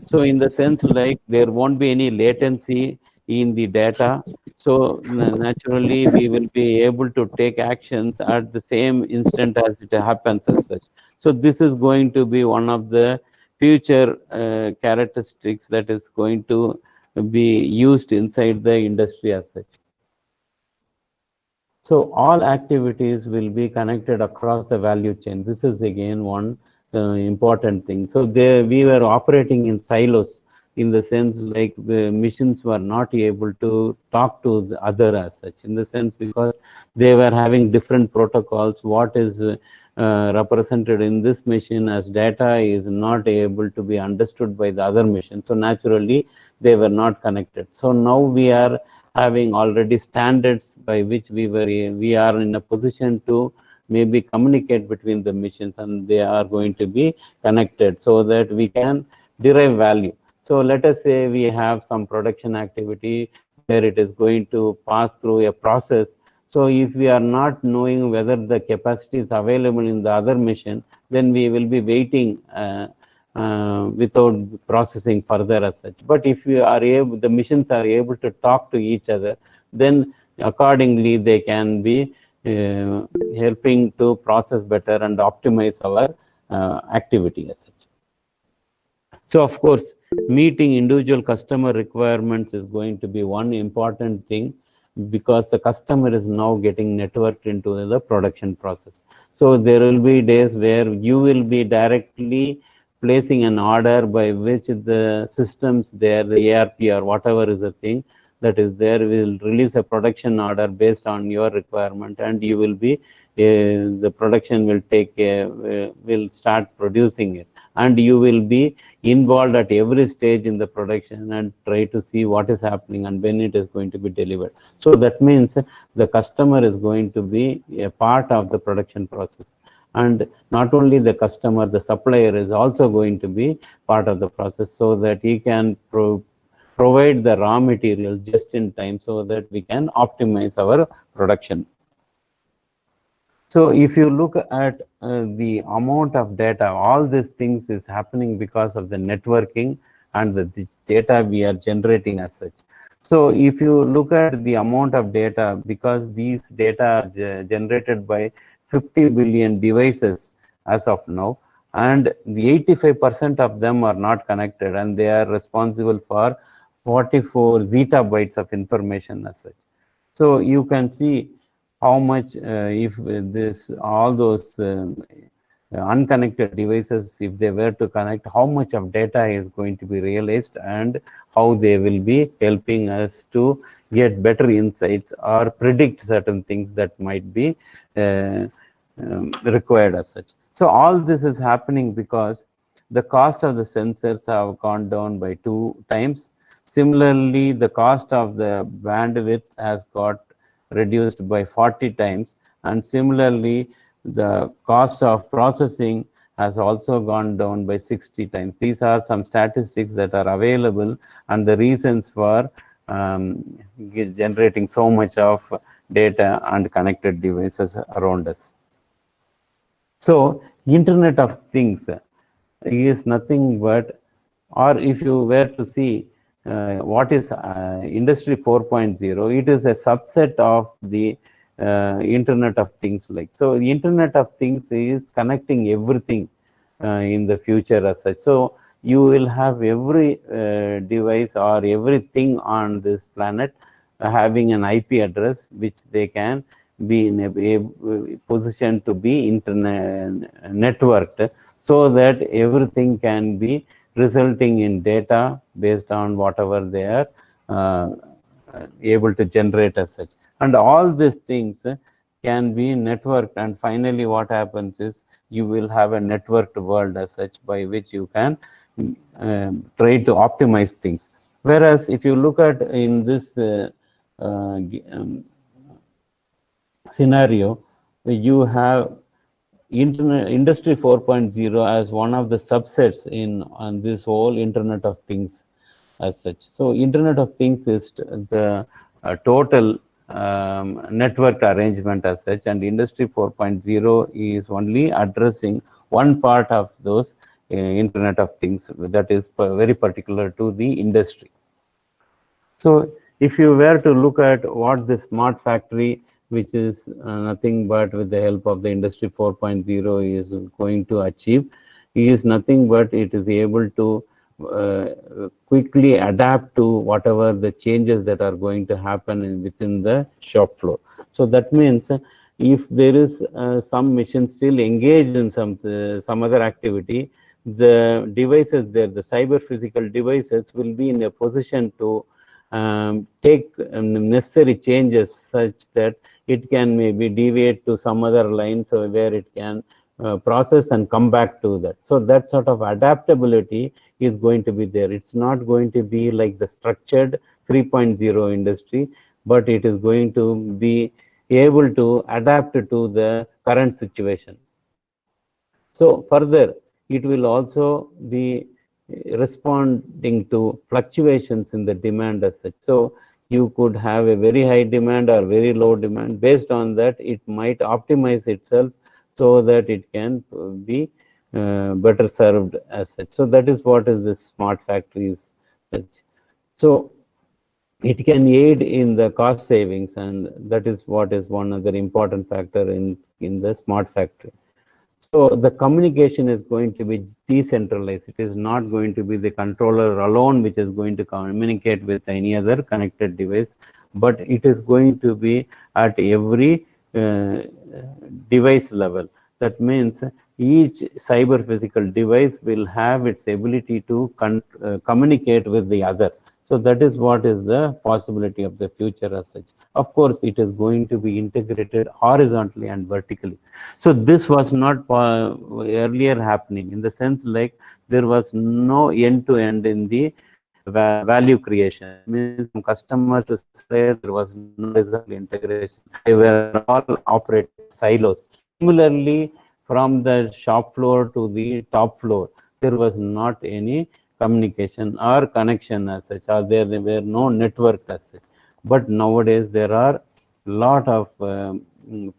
[SPEAKER 2] So in the sense, like, there won't be any latency in the data. So naturally, we will be able to take actions at the same instant as it happens as such. So this is going to be one of the future characteristics that is going to be used inside the industry as such. So all activities will be connected across the value chain. This is again one important thing. So we were operating in silos, in the sense like the machines were not able to talk to the other as such, in the sense because they were having different protocols. What is represented in this machine as data is not able to be understood by the other machine. So naturally, they were not connected. So now we are having already standards by which we are in a position to maybe communicate between the machines, and they are going to be connected so that we can derive value. So let us say we have some production activity where it is going to pass through a process. So if we are not knowing whether the capacity is available in the other machine, then we will be waiting without processing further as such. But if we are able, the machines are able to talk to each other, then accordingly they can be helping to process better and optimize our activity as such. So of course, meeting individual customer requirements is going to be one important thing, because the customer is now getting networked into the production process. So there will be days where you will be directly placing an order by which the systems there, the ARP or whatever is the thing that is there, will release a production order based on your requirement, and you will be the production will will start producing it, and you will be involved at every stage in the production and try to see what is happening and when it is going to be delivered. So that means the customer is going to be a part of the production process. And not only the customer, the supplier is also going to be part of the process, so that he can provide the raw material just in time, so that we can optimize our production. So if you look at the amount of data, all these things is happening because of the networking and the data we are generating as such. So if you look at the amount of data, because these data are generated by 50 billion devices as of now, and the 85% of them are not connected, and they are responsible for 44 zettabytes of information as such. So you can see how much if this all those unconnected devices, if they were to connect, how much of data is going to be realized, and how they will be helping us to get better insights or predict certain things that might be required as such. So all this is happening because the cost of the sensors have gone down by 2 times. Similarly, the cost of the bandwidth has got reduced by 40 times, and similarly the cost of processing has also gone down by 60 times. These are some statistics that are available, and the reasons for generating so much of data and connected devices around us. So Internet of Things is nothing but, or if you were to see what is Industry 4.0, it is a subset of the Internet of Things. Like, so the Internet of Things is connecting everything in the future as such. So you will have every device or everything on this planet having an IP address, which they can be in a position to be internet networked, so that everything can be resulting in data based on whatever they are able to generate as such. And all these things can be networked, and finally what happens is you will have a networked world as such, by which you can try to optimize things. Whereas if you look at in this scenario, you have Industry 4.0 as one of the subsets on this whole Internet of Things as such. So Internet of Things is the total network arrangement as such, and Industry 4.0 is only addressing one part of those Internet of Things that is very particular to the industry. So if you were to look at what the smart factory, which is nothing but with the help of the Industry 4.0 is going to achieve, is nothing but it is able to quickly adapt to whatever the changes that are going to happen within the shop floor. So that means if there is some machine still engaged in some other activity, the devices there, the cyber physical devices, will be in a position to take necessary changes such that it can maybe deviate to some other line, so where it can process and come back to that. So that sort of adaptability is going to be there. It's not going to be like the structured 3.0 industry, but it is going to be able to adapt to the current situation. So further, it will also be responding to fluctuations in the demand as such. So you could have a very high demand or very low demand. Based on that, it might optimize itself so that it can be better served as such. So that is what is this smart factories. So it can aid in the cost savings, and that is what is one other important factor in the smart factory. So the communication is going to be decentralized. It is not going to be the controller alone which is going to communicate with any other connected device, but it is going to be at every device level. That means each cyber physical device will have its ability to communicate with the other. So that is what is the possibility of the future as such. Of course, it is going to be integrated horizontally and vertically. So this was not earlier happening, in the sense like there was no end-to-end in the value creation. That means from customers to supplier, there was no horizontal integration. They were all operating silos. Similarly, from the shop floor to the top floor, there was not any communication or connection as such, or there were no network as such. But nowadays there are lot of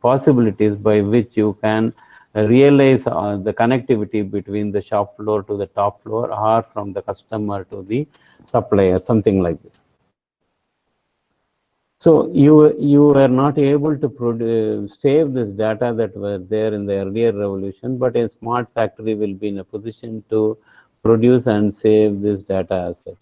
[SPEAKER 2] possibilities by which you can realize the connectivity between the shop floor to the top floor, or from the customer to the supplier, something like this. So you were not able to save this data that were there in the earlier revolution, but a smart factory will be in a position to produce and save this data as such.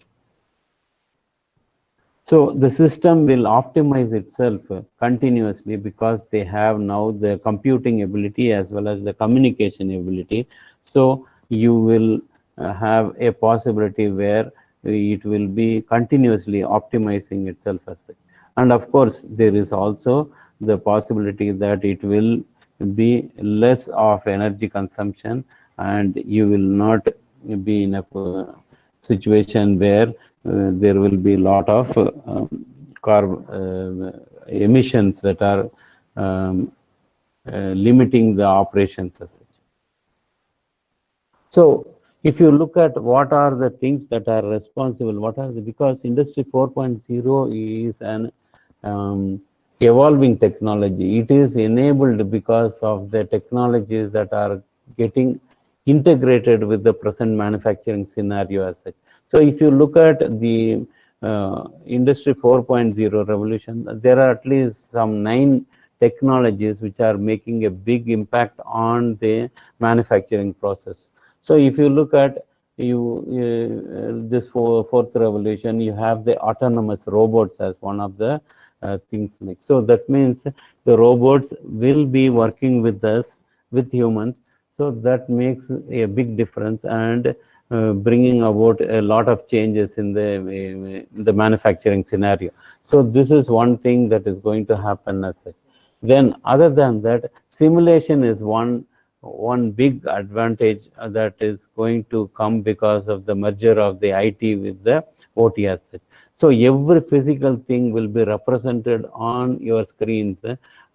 [SPEAKER 2] So the system will optimize itself continuously, because they have now the computing ability as well as the communication ability. So you will have a possibility where it will be continuously optimizing itself as such. And of course, there is also the possibility that it will be less of energy consumption, and you will not be in a situation where there will be a lot of emissions that are limiting the operations as such. So if you look at what are the things that are responsible, because Industry 4.0 is an evolving technology. It is enabled because of the technologies that are getting integrated with the present manufacturing scenario as such. So if you look at the Industry 4.0 revolution, there are at least some 9 technologies which are making a big impact on the manufacturing process. So if you look at this fourth revolution, you have the autonomous robots as one of the things like. So that means the robots will be working with us, with humans. So that makes a big difference, and bringing about a lot of changes in the manufacturing scenario. So this is one thing that is going to happen as such. Then other than that, simulation is one big advantage that is going to come because of the merger of the IT with the OT as such. So every physical thing will be represented on your screens,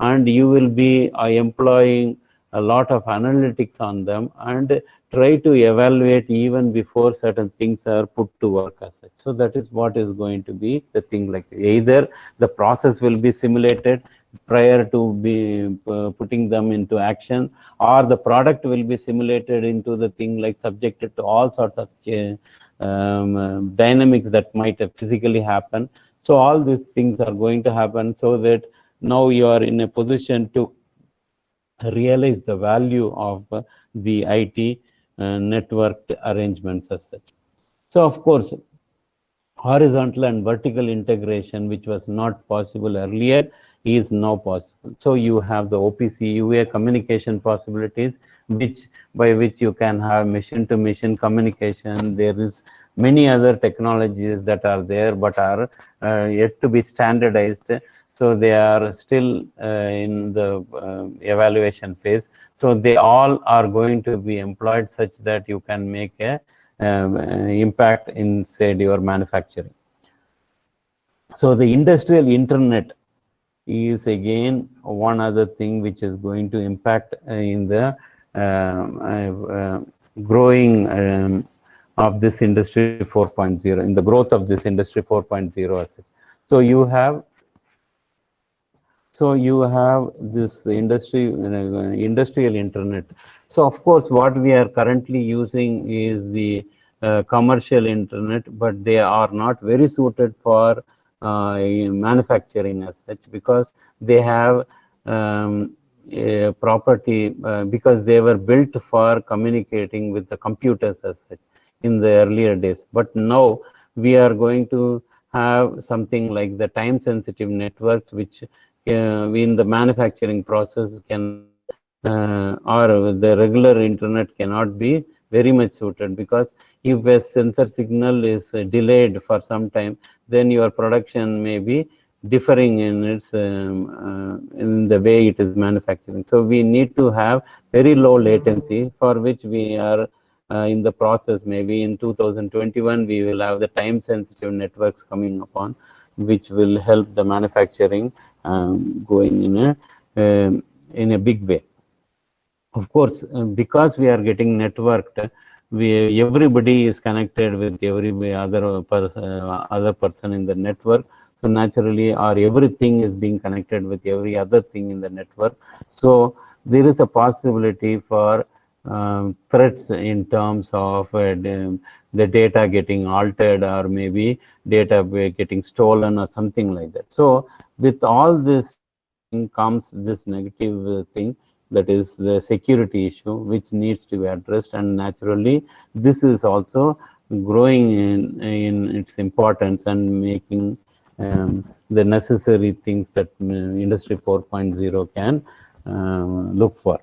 [SPEAKER 2] and you will be employing a lot of analytics on them and try to evaluate even before certain things are put to work as such. So that is what is going to be the thing, like either the process will be simulated prior to be putting them into action, or the product will be simulated into the thing, like subjected to all sorts of dynamics that might physically happen. So all these things are going to happen, so that now you are in a position to realize the value of the IT networked arrangements as such. So of course, horizontal and vertical integration, which was not possible earlier, is now possible. So you have the OPC UA communication possibilities, by which you can have machine-to-machine communication. There is many other technologies that are there, but are yet to be standardized. So they are still in the evaluation phase. So they all are going to be employed such that you can make a impact inside your manufacturing. So the industrial internet is again one other thing which is going to impact in the growing of this Industry 4.0, in the growth of this Industry 4.0. So you have this industrial internet. So of course, what we are currently using is the commercial internet, but they are not very suited for in manufacturing as such, because they have a property, because they were built for communicating with the computers as such in the earlier days. But now we are going to have something like the time sensitive networks, which in the manufacturing process cannot, or the regular internet cannot be very much suited, because if a sensor signal is delayed for some time, then your production may be differing in its in the way it is manufacturing. So we need to have very low latency, for which we are in the process. Maybe in 2021 we will have the time sensitive networks coming upon, which will help the manufacturing going in a big way. Of course, because we are getting networked, everybody is connected with every other person in the network. So naturally, or everything is being connected with every other thing in the network. So there is a possibility for threats in terms of the data getting altered, or maybe data getting stolen or something like that. So with all this comes this negative thing, that is the security issue, which needs to be addressed. And naturally this is also growing in its importance and making the necessary things that industry 4.0 can look for.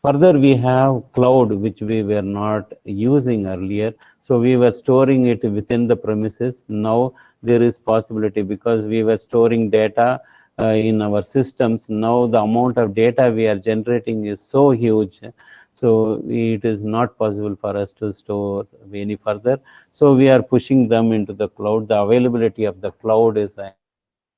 [SPEAKER 2] Further, we have cloud, which we were not using earlier. So we were storing it within the premises. Now there is possibility, because we were storing data in our systems. Now the amount of data we are generating is so huge. So it is not possible for us to store any further. So we are pushing them into the cloud. The availability of the cloud is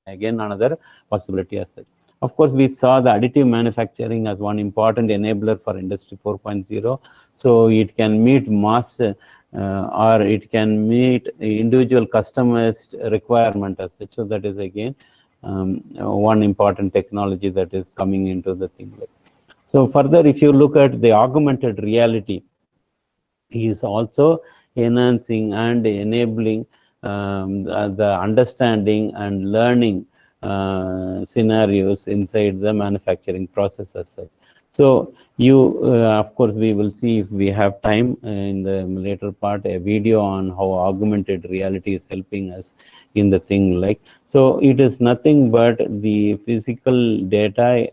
[SPEAKER 2] again another possibility as such. Of course, we saw the additive manufacturing as one important enabler for Industry 4.0. So it can meet mass or it can meet individual customized requirement as such. So that is again one important technology that is coming into the thing. So further, if you look at the augmented reality, is also enhancing and enabling the understanding and learning scenarios inside the manufacturing process as such. So you, of course, we will see, if we have time in the later part, a video on how augmented reality is helping us in the thing like. So it is nothing but the physical data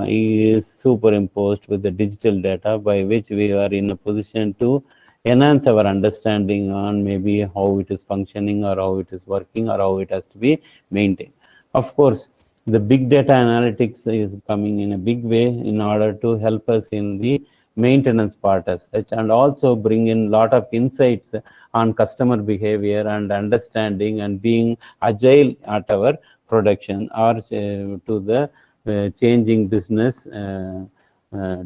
[SPEAKER 2] is superimposed with the digital data, by which we are in a position to enhance our understanding on maybe how it is functioning, or how it is working, or how it has to be maintained. Of course, the big data analytics is coming in a big way in order to help us in the maintenance part as such, and also bring in a lot of insights on customer behavior and understanding, and being agile at our production, or to the changing business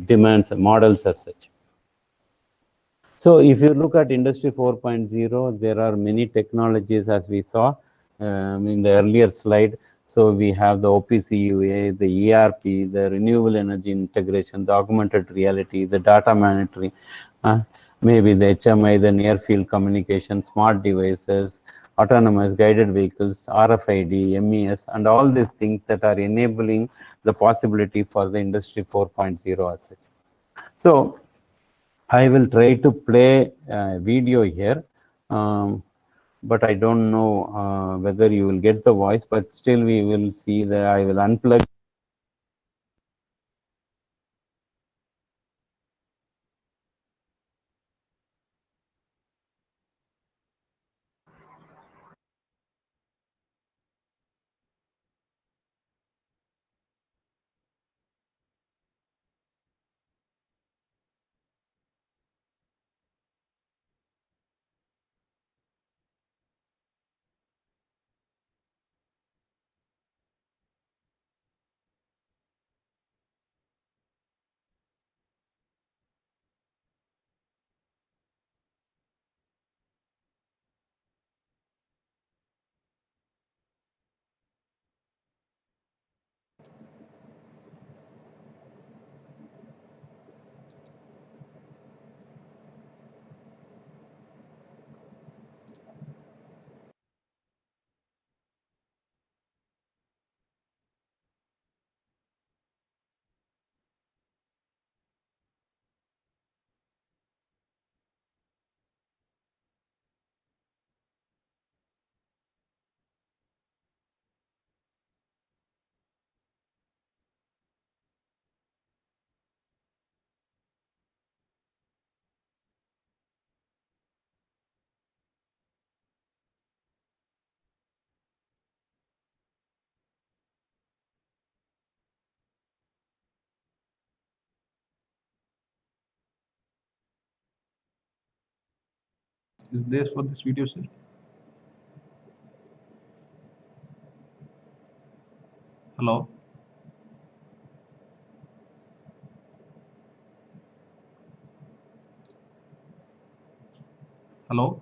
[SPEAKER 2] demands models as such. So if you look at Industry 4.0, there are many technologies, as we saw in the earlier slide. So we have the OPC the ERP, the renewable energy integration, the augmented reality, the data monitoring, maybe the HMI, the near field communication, smart devices, autonomous guided vehicles, RFID, MES, and all these things that are enabling the possibility for the Industry 4.0 as such. So I will try to play a video here, but I don't know whether you will get the voice, but still we will see that I will unplug.
[SPEAKER 1] is there for this video, sir? Hello? Hello?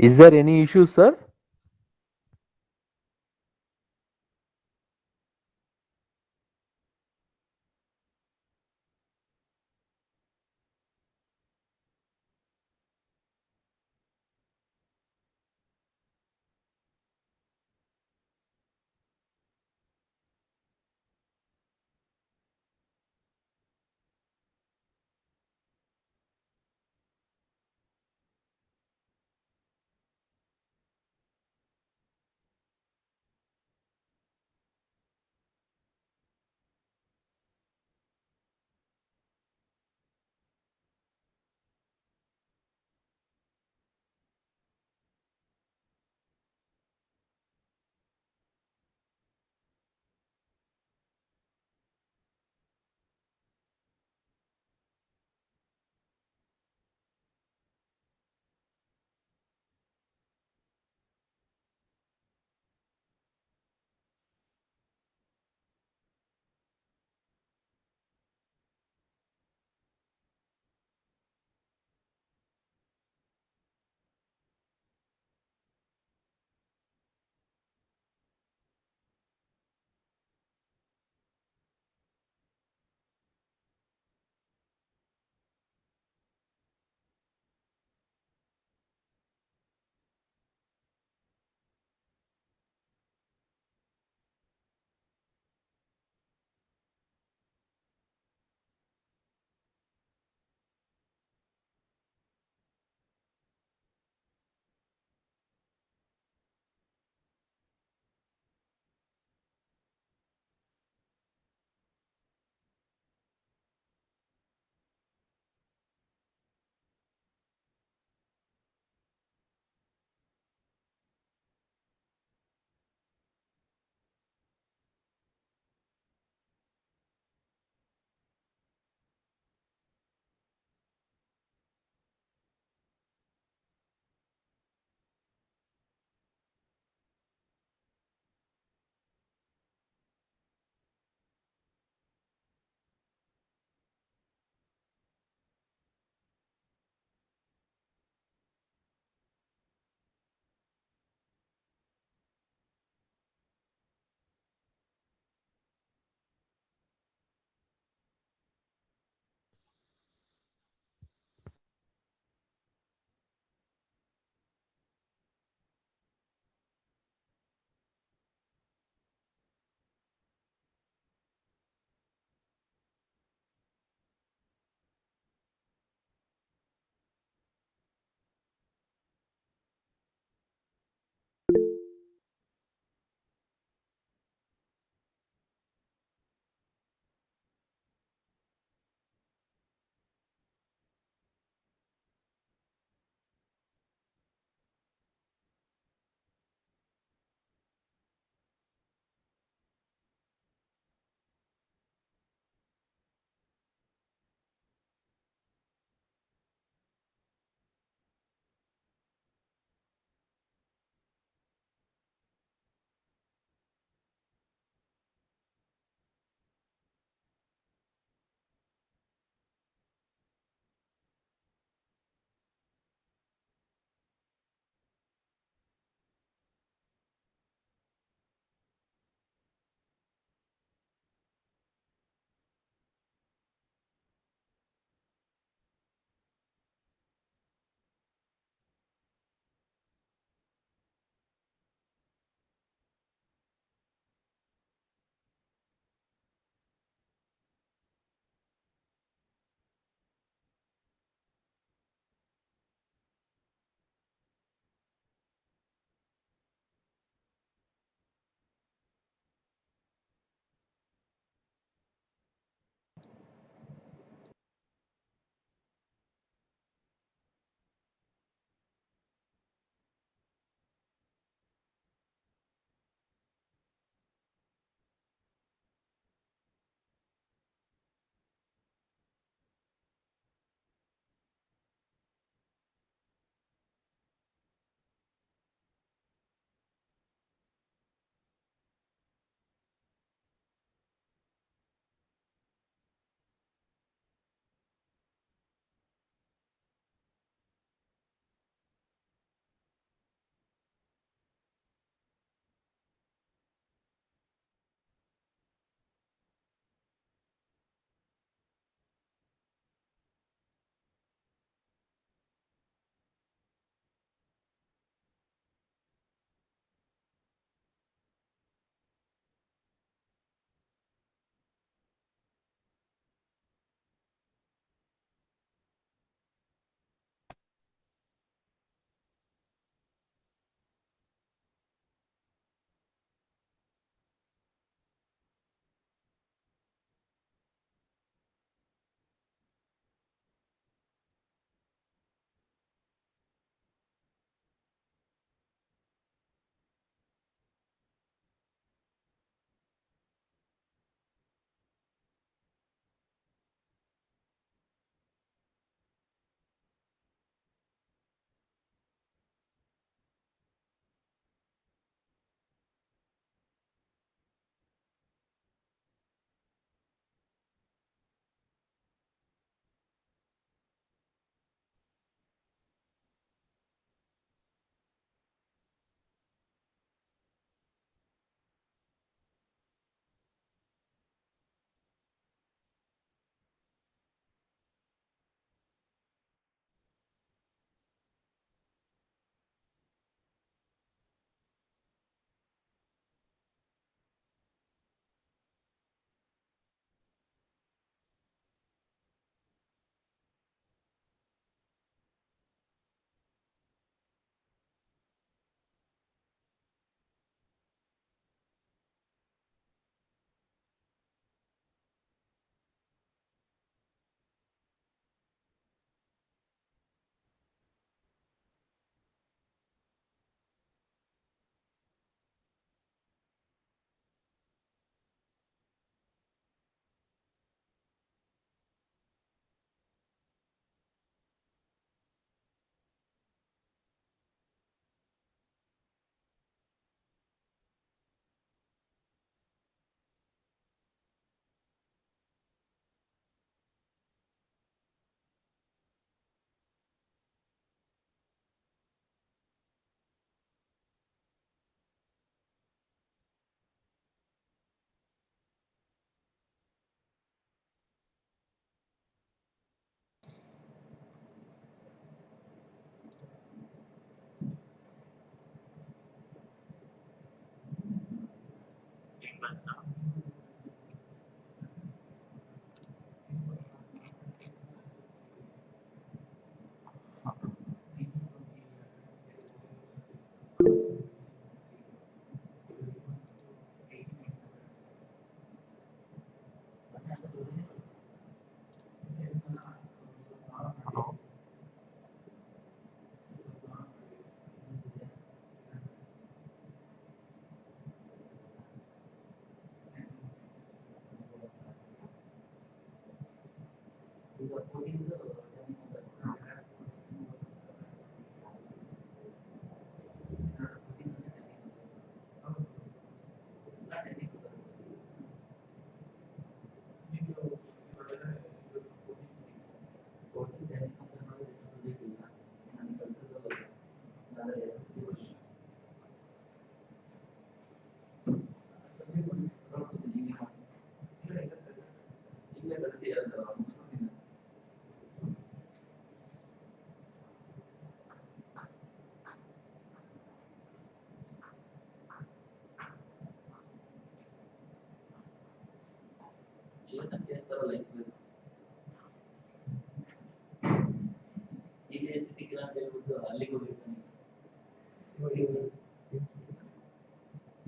[SPEAKER 3] Is there any issue, sir?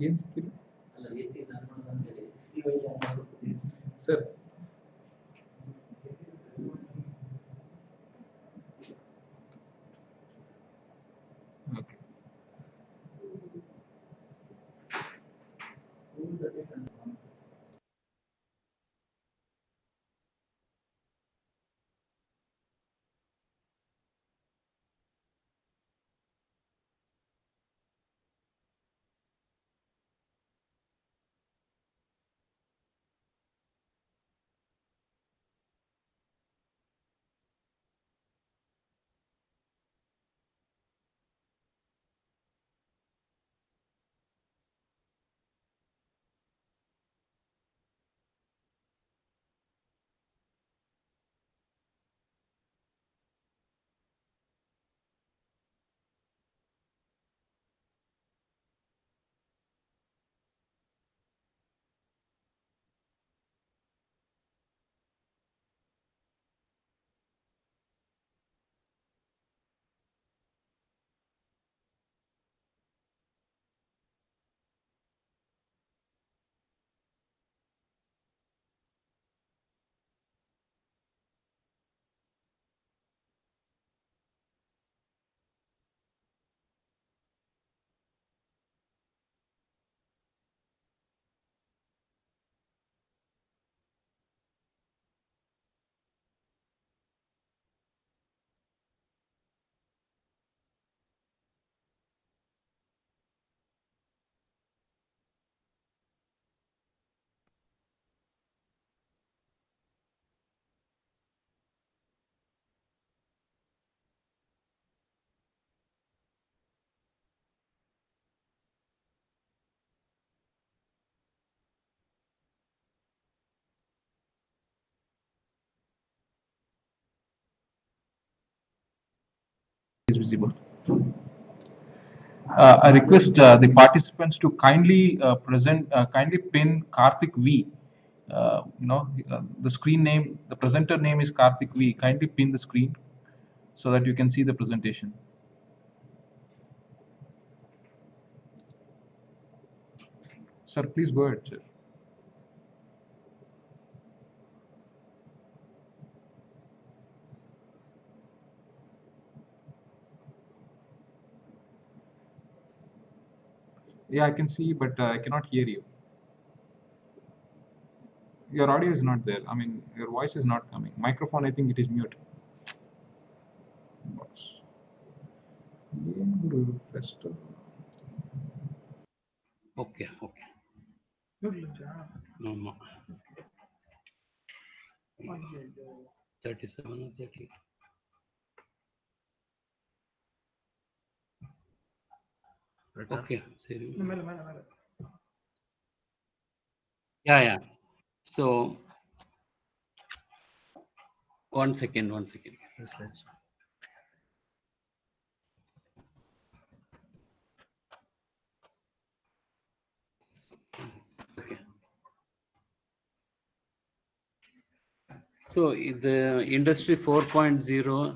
[SPEAKER 1] ಏನ್ ಸಿಕ್ಕಿಲ್ಲ sir. Okay. Is visible. I request the participants to kindly pin Karthik V. The screen name, the presenter name is Karthik V. Kindly pin the screen so that you can see the presentation. Sir, please go ahead, sir. Yeah, I can see, but I cannot hear you. Your audio is not there. I mean, your voice is not coming. Microphone, I think it is mute. Box.
[SPEAKER 2] Okay, okay. No. 37 or 30. Okay, சரி. Yeah. So, one second. Okay. So the industry 4.0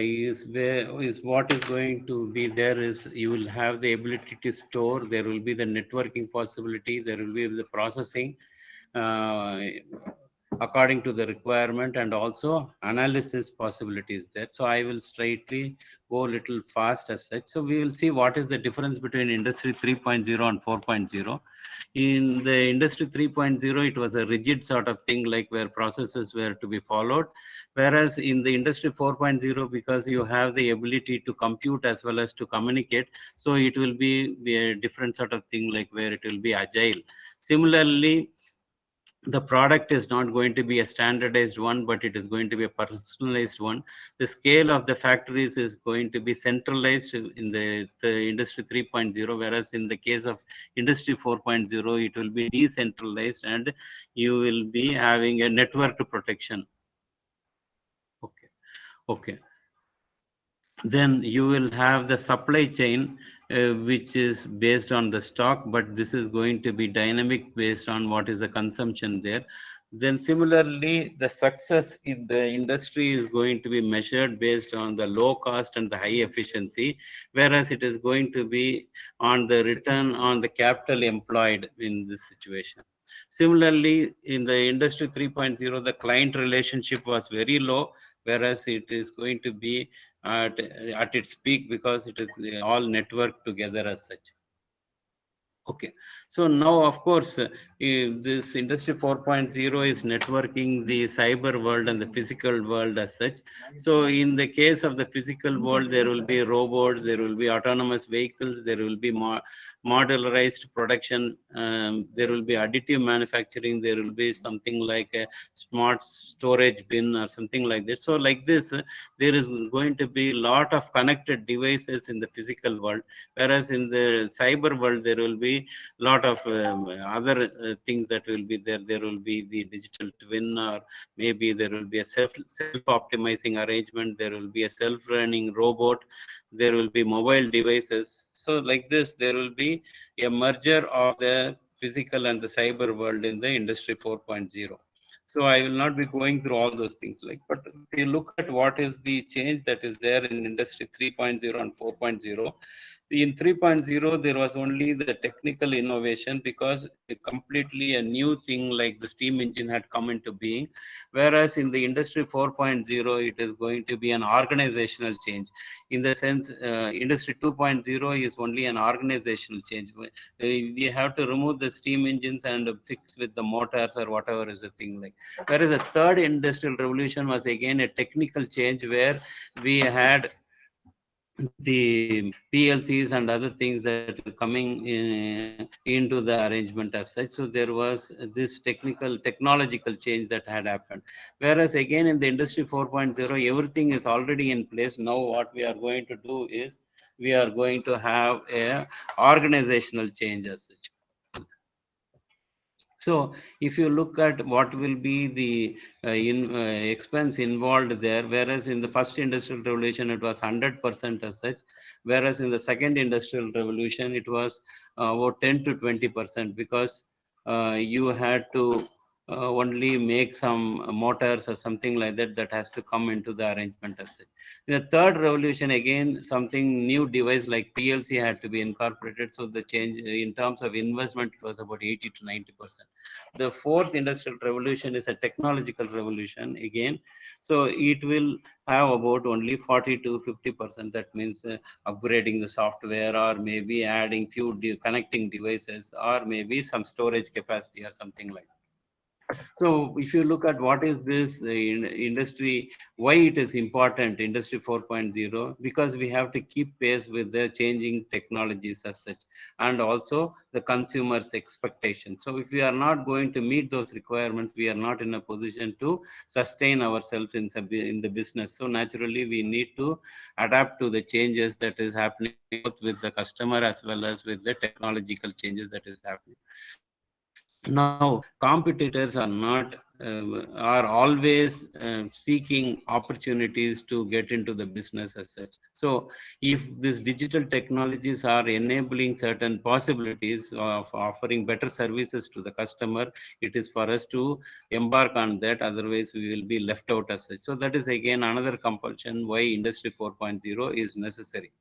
[SPEAKER 2] is what is going to be there is you will have the ability to store, there will be the networking possibility, there will be the processing uh, according to the requirement, and also analysis possibilities there. So I will straightly go a little fast as such. So we will see what is the difference between industry 3.0 and 4.0. In the industry 3.0, it was a rigid sort of thing, like where processes were to be followed. Whereas in the industry 4.0, because you have the ability to compute as well as to communicate, so it will be a different sort of thing, like where it will be agile. Similarly, the product is not going to be a standardized one, but it is going to be a personalized one. The scale of the factories is going to be centralized in the industry 3.0, whereas in the case of industry 4.0, it will be decentralized, and you will be having a network protection. Okay. Okay. Then you will have the supply chain, which is based on the stock, but this is going to be dynamic based on what is the consumption there. Then similarly, the success in the industry is going to be measured based on the low cost and the high efficiency, whereas it is going to be on the return on the capital employed in this situation. Similarly, in the industry 3.0, the client relationship was very low, whereas it is going to be at its peak, because it is all networked together as such. Okay, so now of course, this industry 4.0 is networking the cyber world and the physical world as such. So in the case of the physical world, there will be robots, there will be autonomous vehicles, there will be modularized production, there will be additive manufacturing, there will be something like a smart storage bin or something like this. So like this, there is going to be a lot of connected devices in the physical world, whereas in the cyber world, there will be lot of other things that will be there. There will be the digital twin, or maybe there will be a self-optimizing arrangement, there will be a self-running robot, there will be mobile devices. So like this, there will be a merger of the physical and the cyber world in the industry 4.0. So I will not be going through all those things, like, but if you look at what is the change that is there in industry 3.0 and 4.0, in 3.0, there was only the technical innovation, because completely a new thing like the steam engine had come into being. Whereas in the industry 4.0, it is going to be an organizational change. In the sense, industry 2.0 is only an organizational change. We have to remove the steam engines and fix with the motors or whatever is the thing like. Whereas the third industrial revolution was again a technical change, where we had the PLCs and other things that are coming into the arrangement as such. So there was this technological change that had happened. Whereas again in the industry 4.0, everything is already in place. Now what we are going to do is we are going to have a organizational change as such. So if you look at what will be the expense involved there, whereas in the first industrial revolution it was 100% as such, whereas in the second industrial revolution it was about 10 to 20%, because you had to only make some motors or something like that, that has to come into the arrangement as such. In the third revolution, again something new device like PLC had to be incorporated. So the change in terms of investment was about 80 to 90%. The fourth industrial revolution is a technological revolution again. So it will have about only 40 to 50%. That means upgrading the software, or maybe adding few connecting devices, or maybe some storage capacity or something like that. So if you look at what is this industry, why it is important, industry 4.0, because we have to keep pace with the changing technologies as such, and also the consumer's expectations. So if we are not going to meet those requirements, we are not in a position to sustain ourselves in the business. So naturally, we need to adapt to the changes that is happening, both with the customer as well as with the technological changes that is happening. Now, competitors are not are always seeking opportunities to get into the business as such. So if these digital technologies are enabling certain possibilities of offering better services to the customer, it is for us to embark on that, otherwise we will be left out as such. So that is again another compulsion why Industry 4.0 is necessary.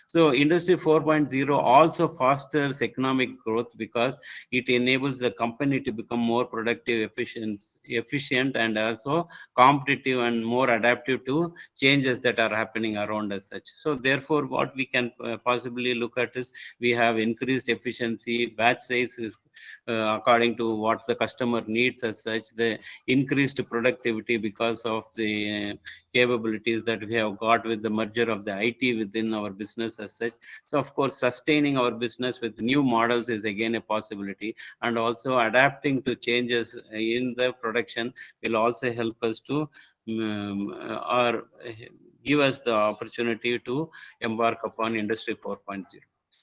[SPEAKER 2] So Industry 4.0 also fosters economic growth because it enables the company to become more productive, efficient, and also competitive and more adaptive to changes that are happening around as such. So therefore, what we can possibly look at is we have increased efficiency, batch size is according to what the customer needs as such, the increased productivity because of the capabilities that we have got with the merger of the IT within our business as such. So of course, sustaining our business with new models is again a possibility, and also adapting to changes in the production will also help us to or give us the opportunity to embark upon Industry 4.0.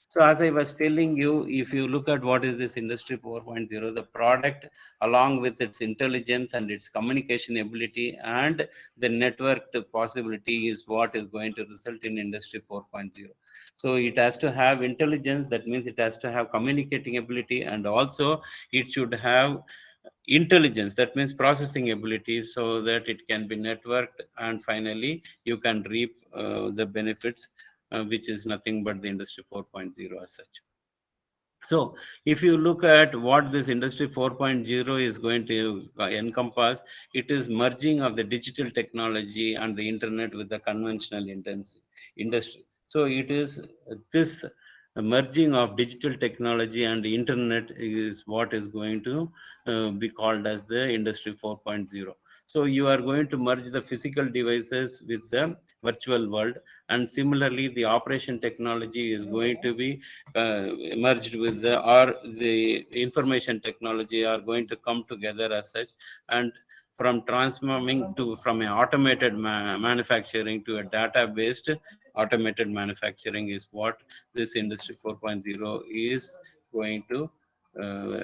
[SPEAKER 2] So as I was telling you, if you look at what is this Industry 4.0, the product along with its intelligence and its communication ability and the networked possibility is what is going to result in Industry 4.0. So it has to have intelligence, that means it has to have communicating ability, and also it should have intelligence, that means processing ability, so that it can be networked, and finally you can reap the benefits, which is nothing but the Industry 4.0 as such. So if you look at what this Industry 4.0 is going to encompass, it is merging of the digital technology and the internet with the conventional industry. So it is this merging of digital technology and the internet is what is going to be called as the Industry 4.0. So you are going to merge the physical devices with the virtual world, and similarly the operation technology is going to be merged with the information technology are going to come together as such, and from transforming to from an automated manufacturing to a data based automated manufacturing is what this Industry 4.0 is going to uh,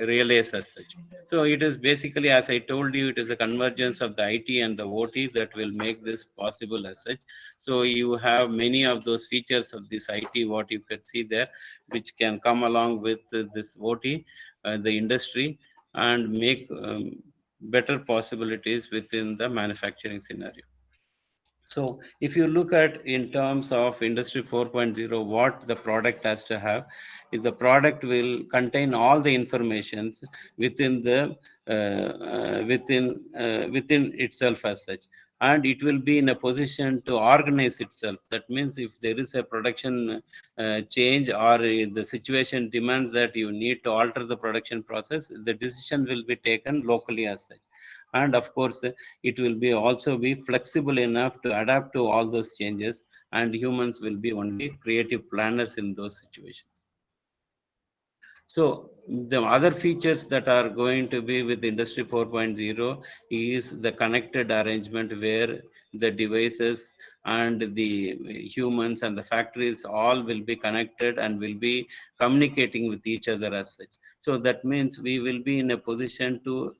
[SPEAKER 2] realize as such. So it is basically, as I told you, it is a convergence of the IT and the OT that will make this possible as such. So you have many of those features of this IT, what you could see there, which can come along with this OT, the industry, and make better possibilities within the manufacturing scenario. So if you look at in terms of Industry 4.0, what the product has to have is the product will contain all the informations within the within itself as such, and it will be in a position to organize itself. That means if there is a production change, or the situation demands that you need to alter the production process, the decision will be taken locally as such. And of course it will be also be flexible enough to adapt to all those changes, and humans will be only creative planners in those situations. So the other features that are going to be with Industry 4.0 is the connected arrangement, where the devices and the humans and the factories all will be connected and will be communicating with each other as such. So that means we will be in a position to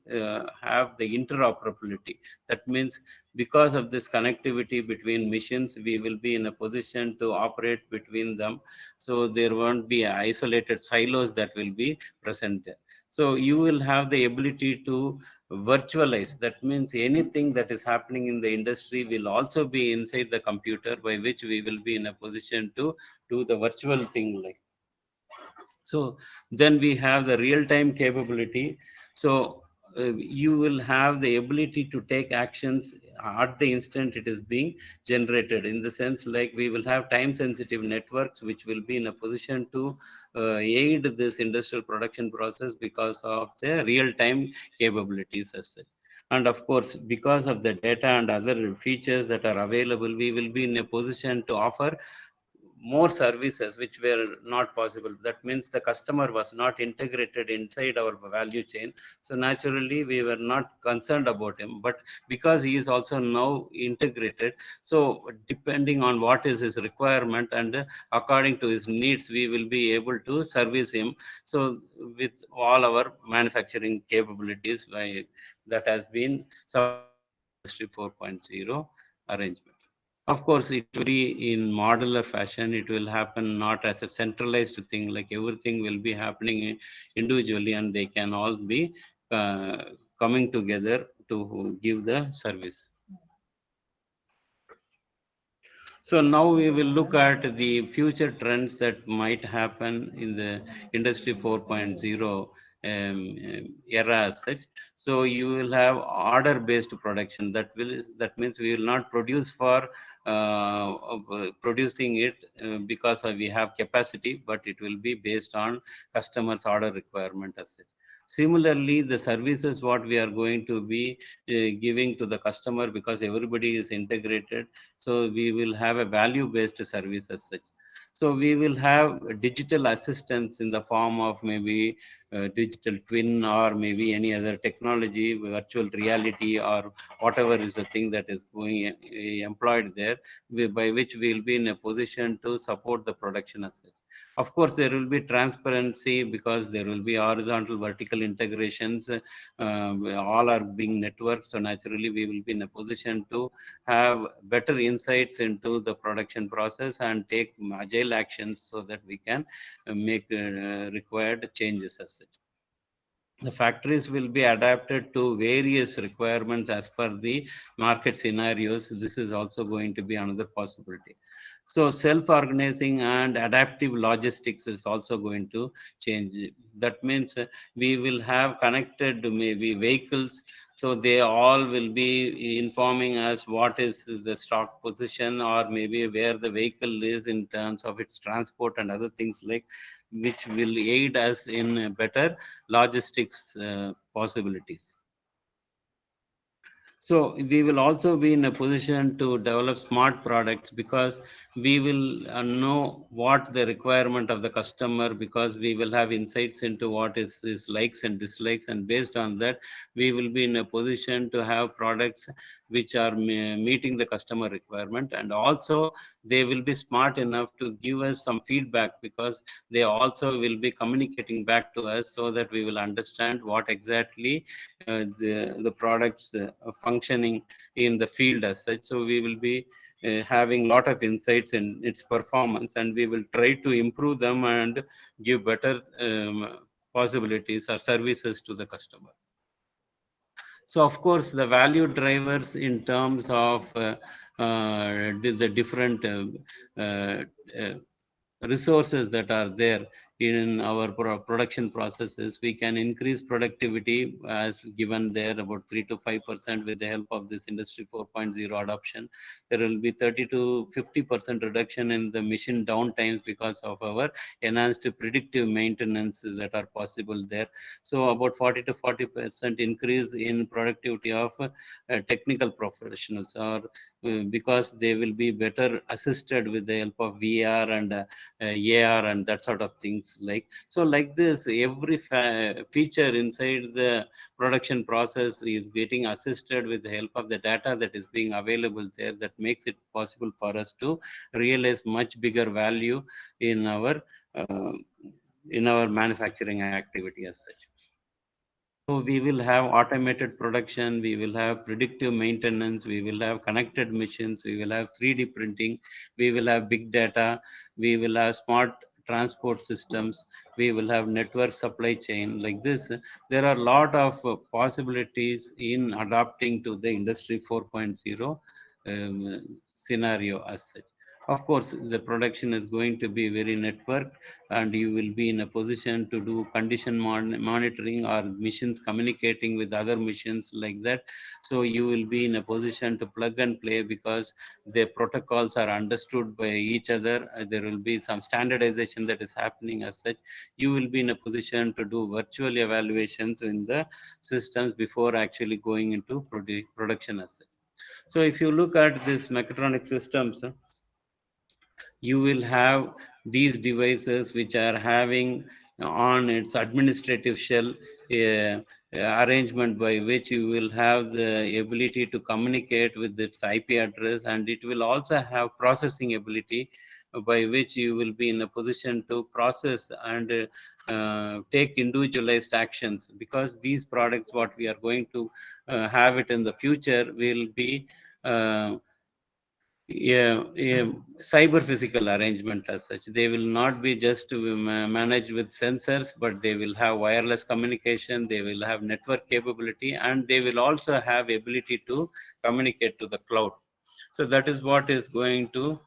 [SPEAKER 2] have the interoperability. That means because of this connectivity between machines, we will be in a position to operate between them, so there won't be isolated silos that will be present there. So you will have the ability to virtualize. That means anything that is happening in the industry will also be inside the computer, by which we will be in a position to do the virtual thing like. So then we have the real-time capability. So you will have the ability to take actions at the instant it is being generated, in the sense like we will have time sensitive networks which will be in a position to aid this industrial production process because of the real-time capabilities as such. And of course, because of the data and other features that are available, we will be in a position to offer more services which were not possible. That means the customer was not integrated inside our value chain. So naturally, we were not concerned about him. But because he is also now integrated, so depending on what is his requirement and according to his needs, we will be able to service him. So with all our manufacturing capabilities, that has been supported by Industry 4.0 arrangement. Of course, it will be in modular fashion. It will happen not as a centralized thing, like everything will be happening individually, and they can all be uh, coming together to give the service. So now we will look at the future trends that might happen in the Industry 4.0 era as such. So you will have order-based production. That means we will not produce for producing it because we have capacity, but it will be based on customers' order requirement as such. Similarly, the services what we are going to be giving to the customer, because everybody is integrated, so we will have a value based service as such. So we will have digital assistance in the form of maybe digital twin, or maybe any other technology, virtual reality, or whatever is the thing that is going employed there, by which we will be in a position to support the production as such. Of course, there will be transparency because there will be horizontal, vertical integrations. All are being networked, so naturally we will be in a position to have better insights into the production process and take agile actions so that we can make required changes as such. The factories will be adapted to various requirements as per the market scenarios. This is also going to be another possibility. So self-organizing and adaptive logistics is also going to change. That means we will have connected maybe vehicles, so they all will be informing us what is the stock position, or maybe where the vehicle is in terms of its transport and other things, like which will aid us in better logistics possibilities. So we will also be in a position to develop smart products, because we will know what the requirement of the customer, because we will have insights into what is his likes and dislikes, and based on that we will be in a position to have products which are meeting the customer requirement. And also they will be smart enough to give us some feedback, because they also will be communicating back to us, so that we will understand what exactly the products functioning in the field as such. So we will be having lot of insights in its performance, and we will try to improve them and give better possibilities or services to the customer. So of course, the value drivers in terms of the different uh, resources that are there in our production processes, we can increase productivity as given there about 3 to 5% with the help of this Industry 4.0 adoption. There will be 30 to 50% reduction in the machine downtimes because of our enhanced predictive maintenance that are possible there. So about 40 to 40% increase in productivity of technical professionals, or because they will be better assisted with the help of VR and AR and that sort of things. Like this, every feature inside the production process is getting assisted with the help of the data that is being available there, that makes it possible for us to realize much bigger value in our uh, manufacturing activity as such. So we will have automated production, we will have predictive maintenance, we will have connected machines, we will have 3D printing, we will have big data, we will have smart transport systems, we will have network supply chain. Like this, there are a lot of possibilities in adapting to the Industry 4.0 scenario as such. Of course, the production is going to be very networked, and you will be in a position to do condition monitoring, or machines communicating with other machines like that. So you will be in a position to plug and play, because the protocols are understood by each other. There will be some standardization that is happening as such. You will be in a position to do virtual evaluations in the systems before actually going into production as such. So if you look at this mechatronic systems, you will have these devices which are having on its administrative shell arrangement by which you will have the ability to communicate with its IP address, and it will also have processing ability by which you will be in a position to process and take individualized actions, because these products what we are going to have it in the future will be uh, a cyber physical arrangement as such. They will not be just managed with sensors, but they will have wireless communication, they will have network capability, and they will also have ability to communicate to the cloud. So that is what is going to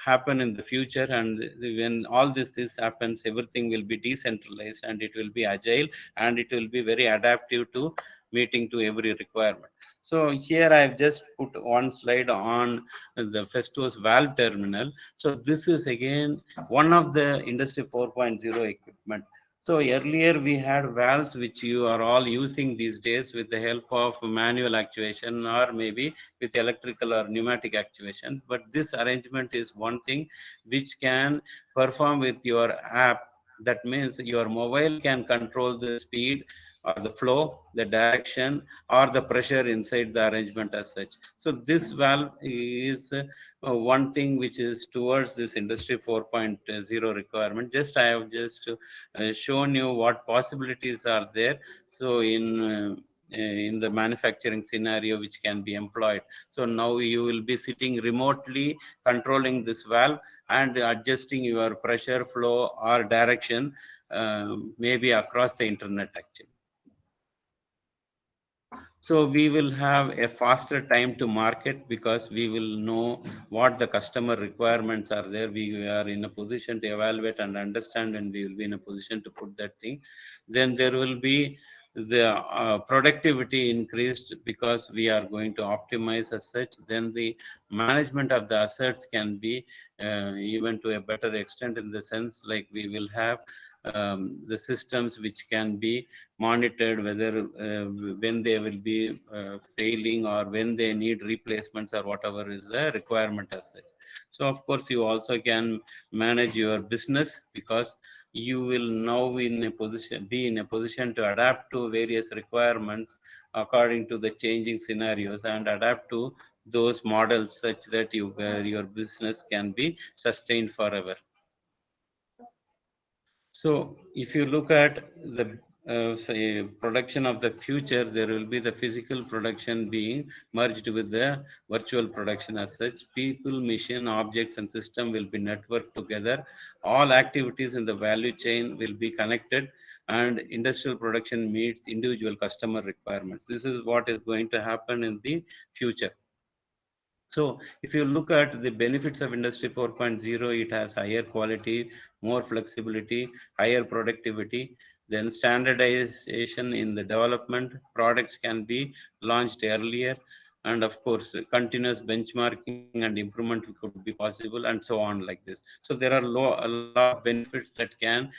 [SPEAKER 2] happen in the future. And when all this happens, everything will be decentralized, and it will be agile, and it will be very adaptive to meeting to every requirement. So here I've just put one slide on the Festo's valve terminal. So this is again one of the Industry 4.0 equipment. So earlier we had valves which you are all using these days with the help of manual actuation, or maybe with electrical or pneumatic actuation. But this arrangement is one thing which can perform with your app. That means your mobile can control the speed or the flow, the direction, or the pressure inside the arrangement as such. So this valve is one thing which is towards this Industry 4.0 requirement. Just I have just shown you what possibilities are there. So in the manufacturing scenario which can be employed. So now you will be sitting remotely controlling this valve and adjusting your pressure, flow, or direction, maybe across the internet actually. So we will have a faster time to market, because we will know what the customer requirements are there. We are in a position to evaluate and understand, and we will be in a position to put that thing. Then there will be the productivity increased, because we are going to optimize as such. Then the management of the assets can be even to a better extent, in the sense like we will have the systems which can be monitored, whether when they will be failing, or when they need replacements, or whatever is the requirement as such. So of course you also can manage your business, because you will now be in a position to adapt to various requirements according to the changing scenarios, and adapt to those models such that your business can be sustained forever. So if you look at the say production of the future, there will be the physical production being merged with the virtual production as such. People, machine, objects, and system will be networked together. All activities in the value chain will be connected, and industrial production meets individual customer requirements. This is what is going to happen in the future. So if you look at the benefits of Industry 4.0, it has higher quality, more flexibility, higher productivity. Then standardization in the development, products can be launched earlier, and of course continuous benchmarking and improvement could be possible, and so on like this. So there are a lot of benefits that can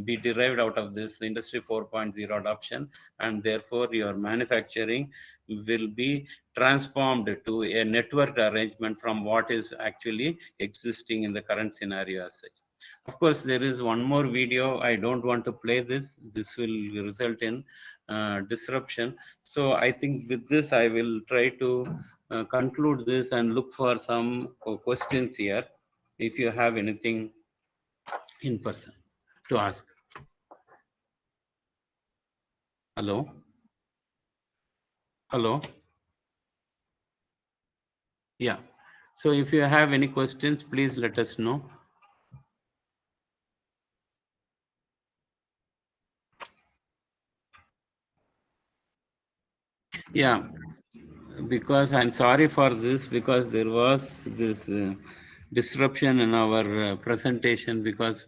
[SPEAKER 2] be derived out of this Industry 4.0 adoption, and therefore your manufacturing will be transformed to a networked arrangement from what is actually existing in the current scenario as such. Of course, there is one more video. I don't want to play this. This will result in disruption. So I think with this, I will try to conclude this and look for some questions here. If you have anything in person to ask. Hello? Hello? Yeah. So if you have any questions, please let us know. Yeah, because I'm sorry for this, because there was this disruption in our presentation, because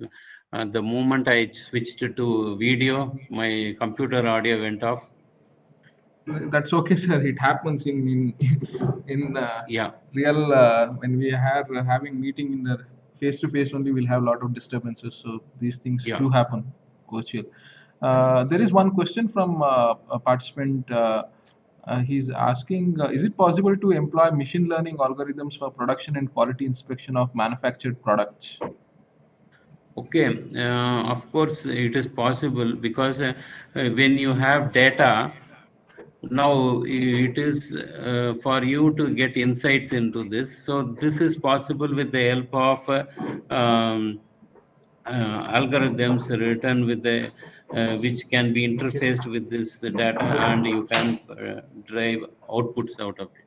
[SPEAKER 2] the moment I switched to video, my computer audio went off.
[SPEAKER 1] That's okay, sir. It happens in
[SPEAKER 2] Yeah.
[SPEAKER 1] real when we are having meeting in the face to face only. We'll have a lot of disturbances. So these things
[SPEAKER 2] Yeah.
[SPEAKER 1] do happen, virtual. There is one question from a participant. He's asking, is it possible to employ machine learning algorithms for production and quality inspection of manufactured products?
[SPEAKER 2] Okay, of course it is possible, because when you have data, now it is for you to get insights into this. So this is possible with the help of algorithms written with the which can be interfaced with this data, and you can drive outputs out of it.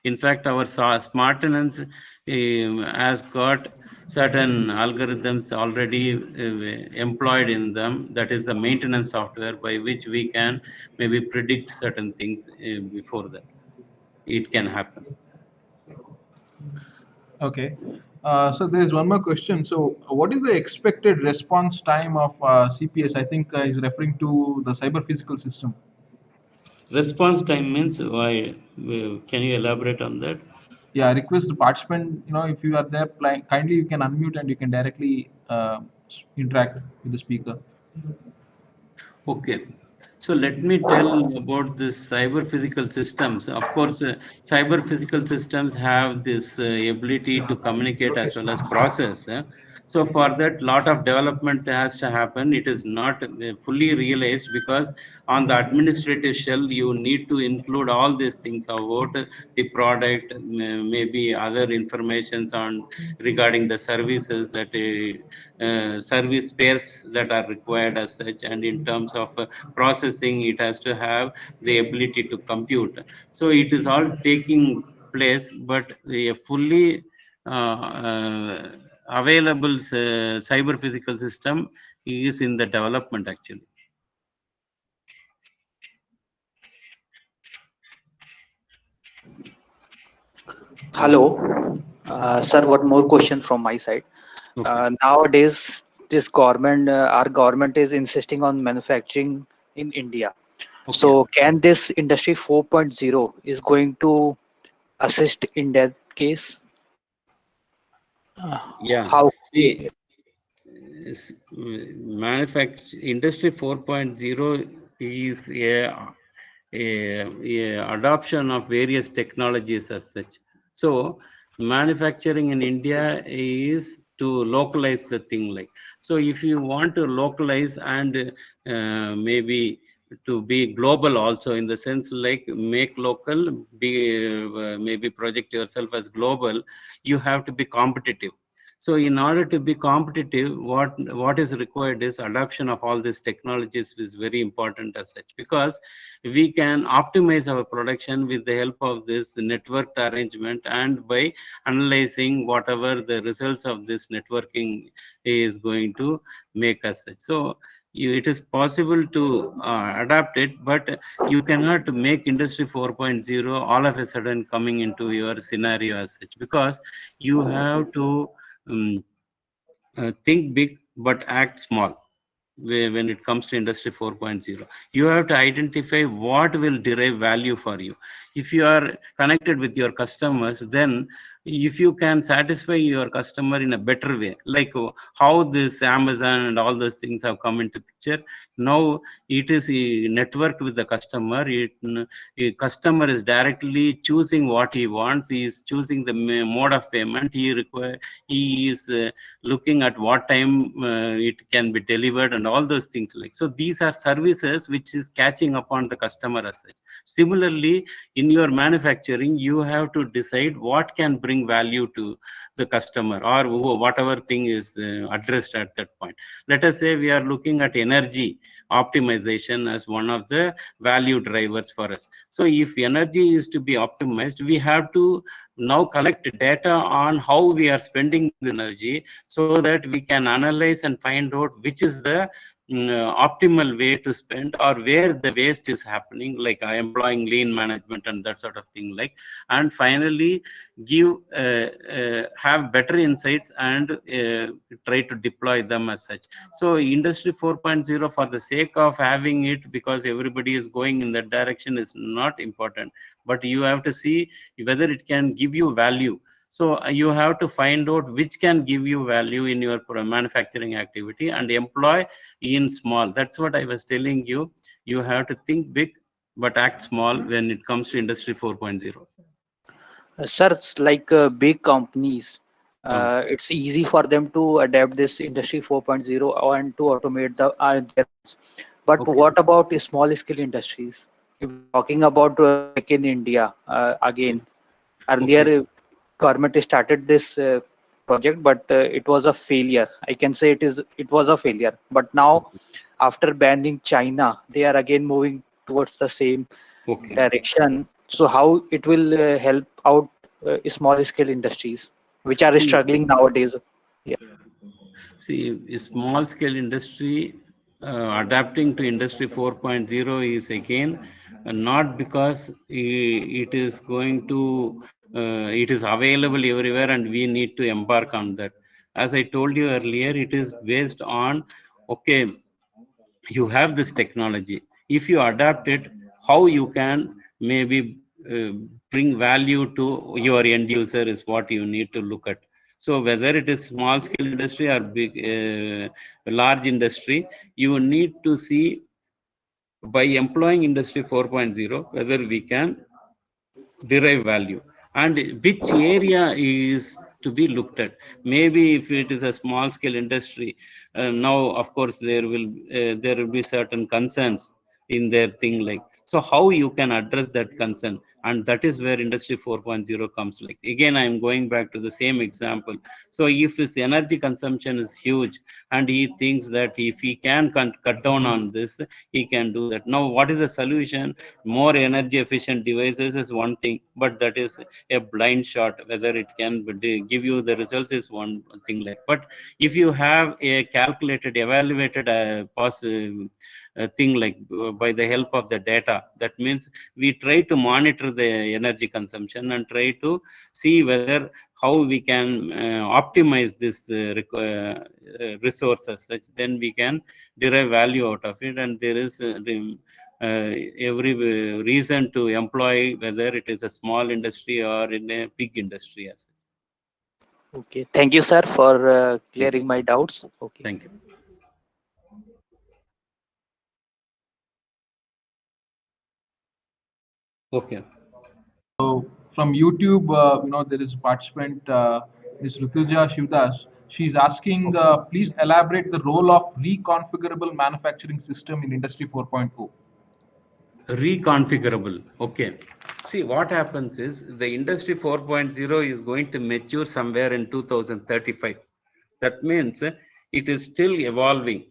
[SPEAKER 2] In fact, our smart tenants has got certain algorithms already employed in them. That is the maintenance software by which we can maybe predict certain things before that it can happen.
[SPEAKER 1] Okay. So there's one more question. So, what is the expected response time of CPS? I think he's referring to the cyber physical system.
[SPEAKER 2] Response time means why? Can you elaborate on that?
[SPEAKER 1] Yeah, I request the participant, if you are there, kindly you can unmute and you can directly interact with the speaker.
[SPEAKER 2] Okay. So let me tell about this cyber physical systems. Of course, cyber physical systems have this ability to communicate as well as process. So for that, lot of development has to happen. It is not fully realized, because on the administrative shell, you need to include all these things about the product, maybe other informations on regarding the services that service pairs that are required as such, and in terms of processing, it has to have the ability to compute. So it is all taking place, but a fully available cyber physical system is in the development actually.
[SPEAKER 4] Hello, sir. One more question from my side.
[SPEAKER 2] Okay.
[SPEAKER 4] Nowadays, our government is insisting on manufacturing in India.
[SPEAKER 2] Okay.
[SPEAKER 4] So, can this industry 4.0 is going to assist in that case?
[SPEAKER 2] Yeah.
[SPEAKER 4] How?
[SPEAKER 2] See, manufacture industry 4.0 is a adoption of various technologies as such. So manufacturing in India is to localize the thing, like, so if you want to localize and maybe to be global also, in the sense like make local, be maybe project yourself as global, you have to be competitive. So in order to be competitive, what is required is adoption of all these technologies is very important as such, because we can optimize our production with the help of this networked arrangement, and by analyzing whatever the results of this networking is going to make us such. So it is possible to adapt it, but you cannot make industry 4.0 all of a sudden coming into your scenario as such, because you have to um, think big but act small. When it comes to industry 4.0, you have to identify what will derive value for you. If you are connected with your customers, then if you can satisfy your customer in a better way, like how this Amazon and all those things have come into picture, now it is networked with the customer. A customer is directly choosing what he wants. He is choosing the mode of payment he is looking at what time it can be delivered and all those things, like, so these are services which is catching upon the customer as such. Similarly, in your manufacturing, you have to decide what can bring value to the customer, or whatever thing is addressed at that point. Let us say we are looking at energy optimization as one of the value drivers for us. So if energy is to be optimized, we have to now collect data on how we are spending the energy, so that we can analyze and find out which is the optimal way to spend, or where the waste is happening, like employing lean management and that sort of thing, like, and finally give have better insights and try to deploy them as such. So industry 4.0, for the sake of having it, because everybody is going in that direction, is not important, but you have to see whether it can give you value. So you have to find out which can give you value in your manufacturing activity and employ in small. That's what I was telling you. You have to think big but act small when it comes to Industry 4.0.
[SPEAKER 4] Sir, it's like big companies, it's easy for them to adapt this Industry 4.0 and to automate their. But
[SPEAKER 2] Okay.
[SPEAKER 4] what about the small scale industries? If we're talking about Make in India, again, earlier
[SPEAKER 2] Okay.
[SPEAKER 4] government started this project, but it was a failure. I can say it was a failure. But now, after banning China, they are again moving towards the same
[SPEAKER 2] Okay.
[SPEAKER 4] direction. So how it will help out small scale industries which are
[SPEAKER 2] See,
[SPEAKER 4] struggling nowadays? Yeah.
[SPEAKER 2] See, small scale industry adapting to Industry 4.0 is again not because it is going to, it is available everywhere and we need to embark on that. As I told you earlier, it is based on, okay, you have this technology. If you adapt it, how you can maybe bring value to your end user is what you need to look at. So whether it is small scale industry or big, large industry, you need to see by employing Industry 4.0 whether we can derive value and which area is to be looked at. Maybe if it is a small scale industry, now of course there will be certain concerns in their thing, like, so how you can address that concern, and that is where Industry 4.0 comes. Like, again, I am going back to the same example. So if his energy consumption is huge and he thinks that if he can cut down on this, he can do that. Now what is the solution? More energy efficient devices is one thing, but that is a blind shot. Whether it can give you the results is one thing. Like, but if you have a calculated, evaluated thing, like by the help of the data, that means we try to monitor the energy consumption and try to see whether how we can optimize this resources such, then we can derive value out of it, and there is every reason to employ, whether it is a small industry or in a big industry. As
[SPEAKER 4] Okay. Thank you, sir, for
[SPEAKER 2] thank you,
[SPEAKER 4] clearing my doubts. Okay.
[SPEAKER 2] thank you. Okay.
[SPEAKER 1] So from YouTube, there is a participant, Ms. Rutuja Shivdas. She's asking, please elaborate the role of reconfigurable manufacturing system in Industry 4.0.
[SPEAKER 2] Reconfigurable. Okay. See, what happens is the Industry 4.0 is going to mature somewhere in 2035. That means it is still evolving.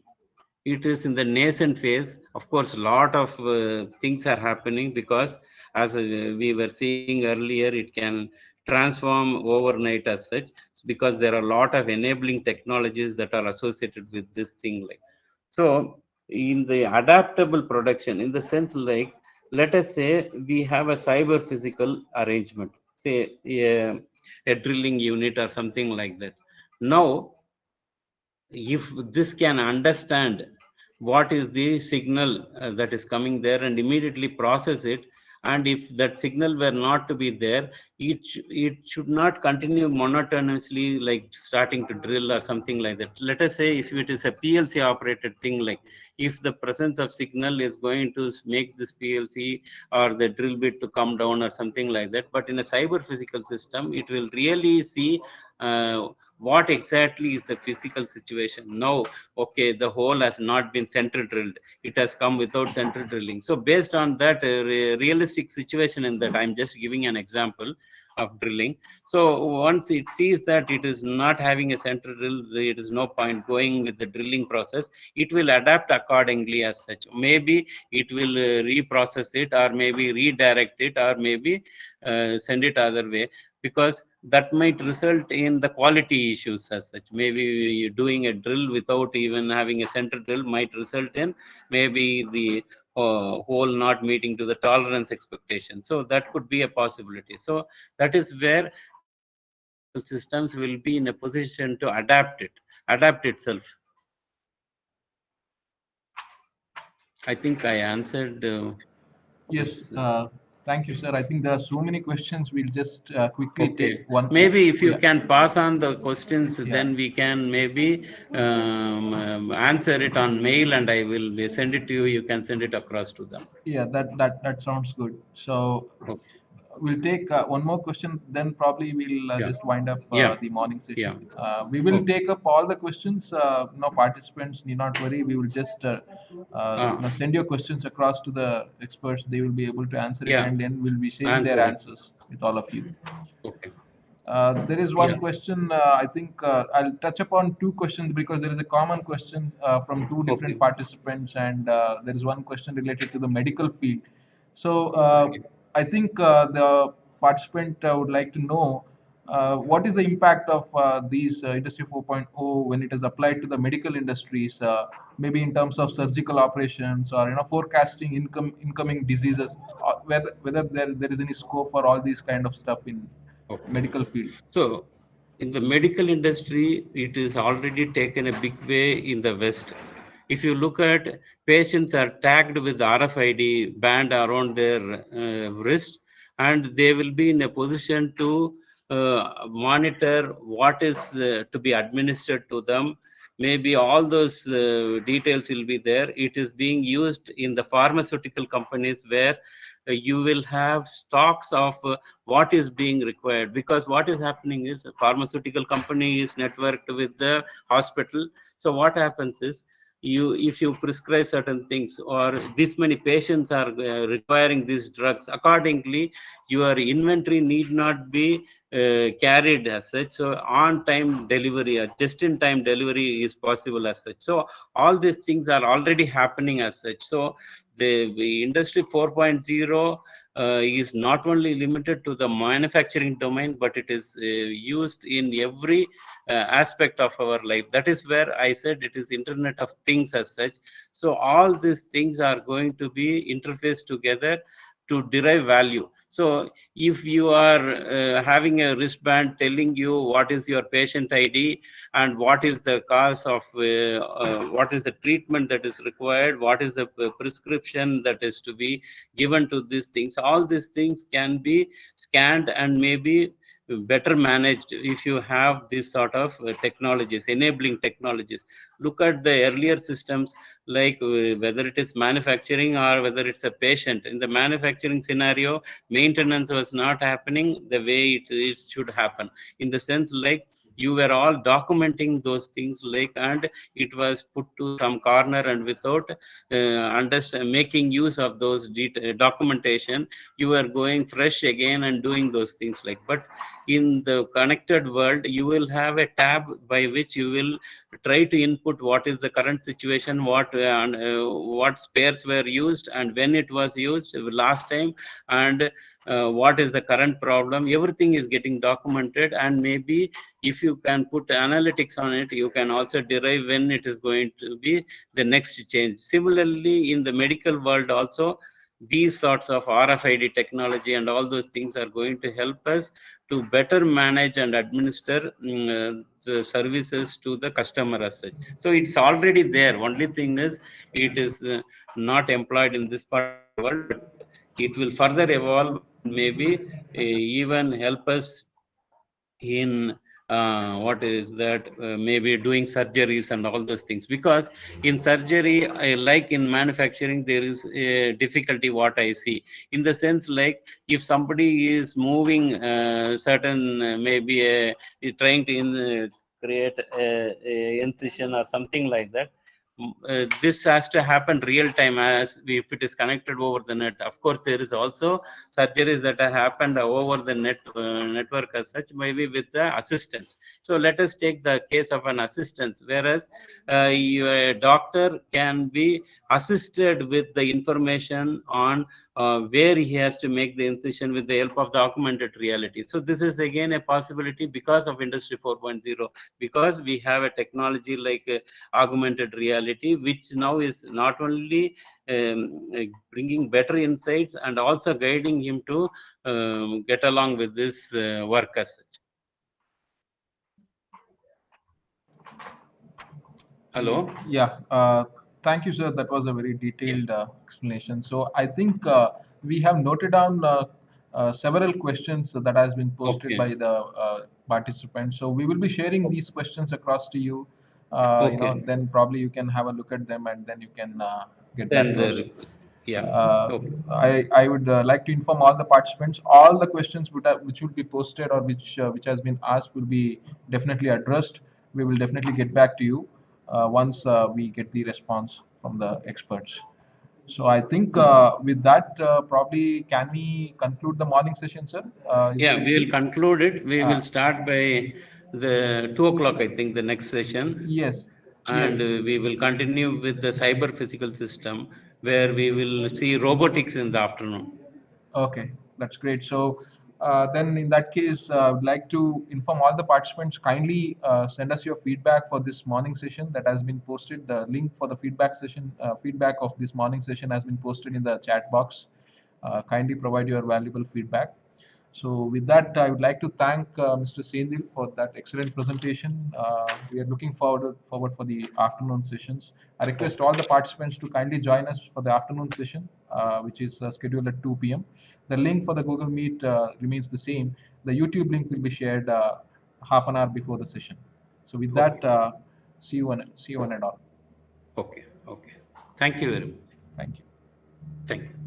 [SPEAKER 2] It is in the nascent phase. Of course, a lot of things are happening, because as we were seeing earlier, it can transform overnight as such, because there are a lot of enabling technologies that are associated with this thing. Like, so in the adaptable production, in the sense, like, let us say we have a cyber physical arrangement, say a drilling unit or something like that. Now, if this can understand what is the signal that is coming there and immediately process it, and if that signal were not to be there, it should not continue monotonously, like starting to drill or something like that. Let us say if it is a PLC operated thing, like, if the presence of signal is going to make this PLC or the drill bit to come down or something like that, but in a cyber physical system, it will really see what exactly is the physical situation. Now, okay, the hole has not been center drilled, it has come without center drilling. So based on that realistic situation, in that I'm just giving an example of drilling. So once it sees that it is not having a center drill, it is no point going with the drilling process, it will adapt accordingly as such. Maybe it will reprocess it, or maybe redirect it, or maybe send it other way, because that might result in the quality issues as such. Maybe you're doing a drill without even having a center drill might result in maybe the hole not meeting to the tolerance expectation. So that could be a possibility. So that is where systems will be in a position to adapt itself. I think I answered
[SPEAKER 1] Yes,
[SPEAKER 2] this.
[SPEAKER 1] Thank you, sir. I think there are so many questions. We'll just quickly
[SPEAKER 2] Okay.
[SPEAKER 1] take one.
[SPEAKER 2] Maybe if you
[SPEAKER 1] Yeah.
[SPEAKER 2] can pass on the questions,
[SPEAKER 1] Yeah.
[SPEAKER 2] then we can maybe answer it on mail, and I will send it to you. You can send it across to them.
[SPEAKER 1] Yeah, that sounds good. So
[SPEAKER 2] Okay.
[SPEAKER 1] we'll take one more question, then probably we'll
[SPEAKER 2] Yeah.
[SPEAKER 1] just wind up
[SPEAKER 2] Yeah.
[SPEAKER 1] the morning
[SPEAKER 2] Yeah.
[SPEAKER 1] session. We will
[SPEAKER 2] Okay.
[SPEAKER 1] take up all the questions. No participants need not worry. We will just send your questions across to the experts. They will be able to answer it,
[SPEAKER 2] Yeah.
[SPEAKER 1] and then we'll be sharing their
[SPEAKER 2] Answer it.
[SPEAKER 1] answers with all of you.
[SPEAKER 2] Okay.
[SPEAKER 1] There is one
[SPEAKER 2] Yeah.
[SPEAKER 1] question. I think I'll touch upon two questions because there is a common question from two different
[SPEAKER 2] Okay.
[SPEAKER 1] participants, and there is one question related to the medical field. So
[SPEAKER 2] Okay.
[SPEAKER 1] I think the participant would like to know what is the impact of these Industry 4.0 when it is applied to the medical industries, maybe in terms of surgical operations or forecasting incoming diseases, whether there is any scope for all these kind of stuff in
[SPEAKER 2] Okay.
[SPEAKER 1] medical field.
[SPEAKER 2] So, in the medical industry, it is already taken a big way in the West. If you look at, patients are tagged with RFID band around their wrist, and they will be in a position to monitor what is to be administered to them. Maybe all those details will be there. It is being used in the pharmaceutical companies where you will have stocks of what is being required, because what is happening is a pharmaceutical company is networked with the hospital. So what happens is, if you prescribe certain things, or this many patients are requiring these drugs, accordingly your inventory need not be carried as such. So on time delivery or just in time delivery is possible as such. So all these things are already happening as such. So the industry 4.0 is not only limited to the manufacturing domain, but it is used in every aspect of our life. That is where I said it is Internet of Things as such. So all these things are going to be interfaced together to derive value. So if you are having a wristband telling you what is your patient ID and what is the cause of what is the treatment that is required, what is the prescription that is to be given to these things, all these things can be scanned and maybe better managed if you have this sort of technologies, enabling technologies. Look at the earlier systems, like whether it is manufacturing or whether it's a patient. In the manufacturing scenario, maintenance was not happening the way it should happen, in the sense like you were all documenting those things, like, and it was put to some corner, and without making use of those documentation, you are going fresh again and doing those things, like. But in the connected world, you will have a tab by which you will try to input what is the current situation, what spares were used and when it was used last time, and what is the current problem. Everything is getting documented, and maybe if you can put analytics on it, you can also derive when it is going to be the next change. Similarly, in the medical world also, these sorts of RFID technology and all those things are going to help us to better manage and administer the services to the customer as such. So it's already there. Only thing is, it is not employed in this part of the world, but it will further evolve, maybe even help us in what is that, maybe doing surgeries and all those things. Because in surgery, like in manufacturing, there is a difficulty what I see, in the sense like if somebody is moving certain maybe trying to create a incision or something like that, this has to happen real time, as if it is connected over the net. Of course, there is also surgeries that have happened over the network as such, maybe with the assistance. So let us take the case of an assistance, whereas a doctor can be assisted with the information on where he has to make the incision with the help of the augmented reality. So this is again a possibility because of Industry 4.0, because we have a technology like augmented reality, which now is not only bringing better insights and also guiding him to get along with this work as such. Hello?
[SPEAKER 1] Yeah. Thank you, sir. That was a very detailed explanation. So I think we have noted down several questions that has been posted
[SPEAKER 2] Okay.
[SPEAKER 1] by the participants. So we will be sharing these questions across to you.
[SPEAKER 2] Okay.
[SPEAKER 1] Then probably you can have a look at them and then you can get back
[SPEAKER 2] Then
[SPEAKER 1] to us.
[SPEAKER 2] the yeah.
[SPEAKER 1] Uh,
[SPEAKER 2] Okay.
[SPEAKER 1] I would like to inform all the participants, all the questions which will be posted or which has been asked will be definitely addressed. We will definitely get back to you once we get the response from the experts. So I think with that, probably can we conclude the morning session, sir? Is
[SPEAKER 2] Yeah,
[SPEAKER 1] that
[SPEAKER 2] we will
[SPEAKER 1] okay?
[SPEAKER 2] conclude it. We
[SPEAKER 1] Uh,
[SPEAKER 2] will start by the 2 o'clock, I think, the next session.
[SPEAKER 1] yes,
[SPEAKER 2] And
[SPEAKER 1] yes.
[SPEAKER 2] we will continue with the cyber physical system, where we will see robotics in the afternoon.
[SPEAKER 1] Okay, that's great. So then in that case, I would like to inform all the participants, kindly send us your feedback for this morning session that has been posted. The link for the feedback session, feedback of this morning session has been posted in the chat box. Kindly provide your valuable feedback. So with that, I would like to thank Mr. Sendil for that excellent presentation. We are looking forward for the afternoon sessions. I request all the participants to kindly join us for the afternoon session, which is scheduled at 2 p.m. The link for the Google Meet remains the same. The YouTube link will be shared half an hour before the session. So with that,
[SPEAKER 2] Okay.
[SPEAKER 1] see you on and all.
[SPEAKER 2] Okay. Okay. Thank you very much.
[SPEAKER 1] Thank you.
[SPEAKER 2] Thank you.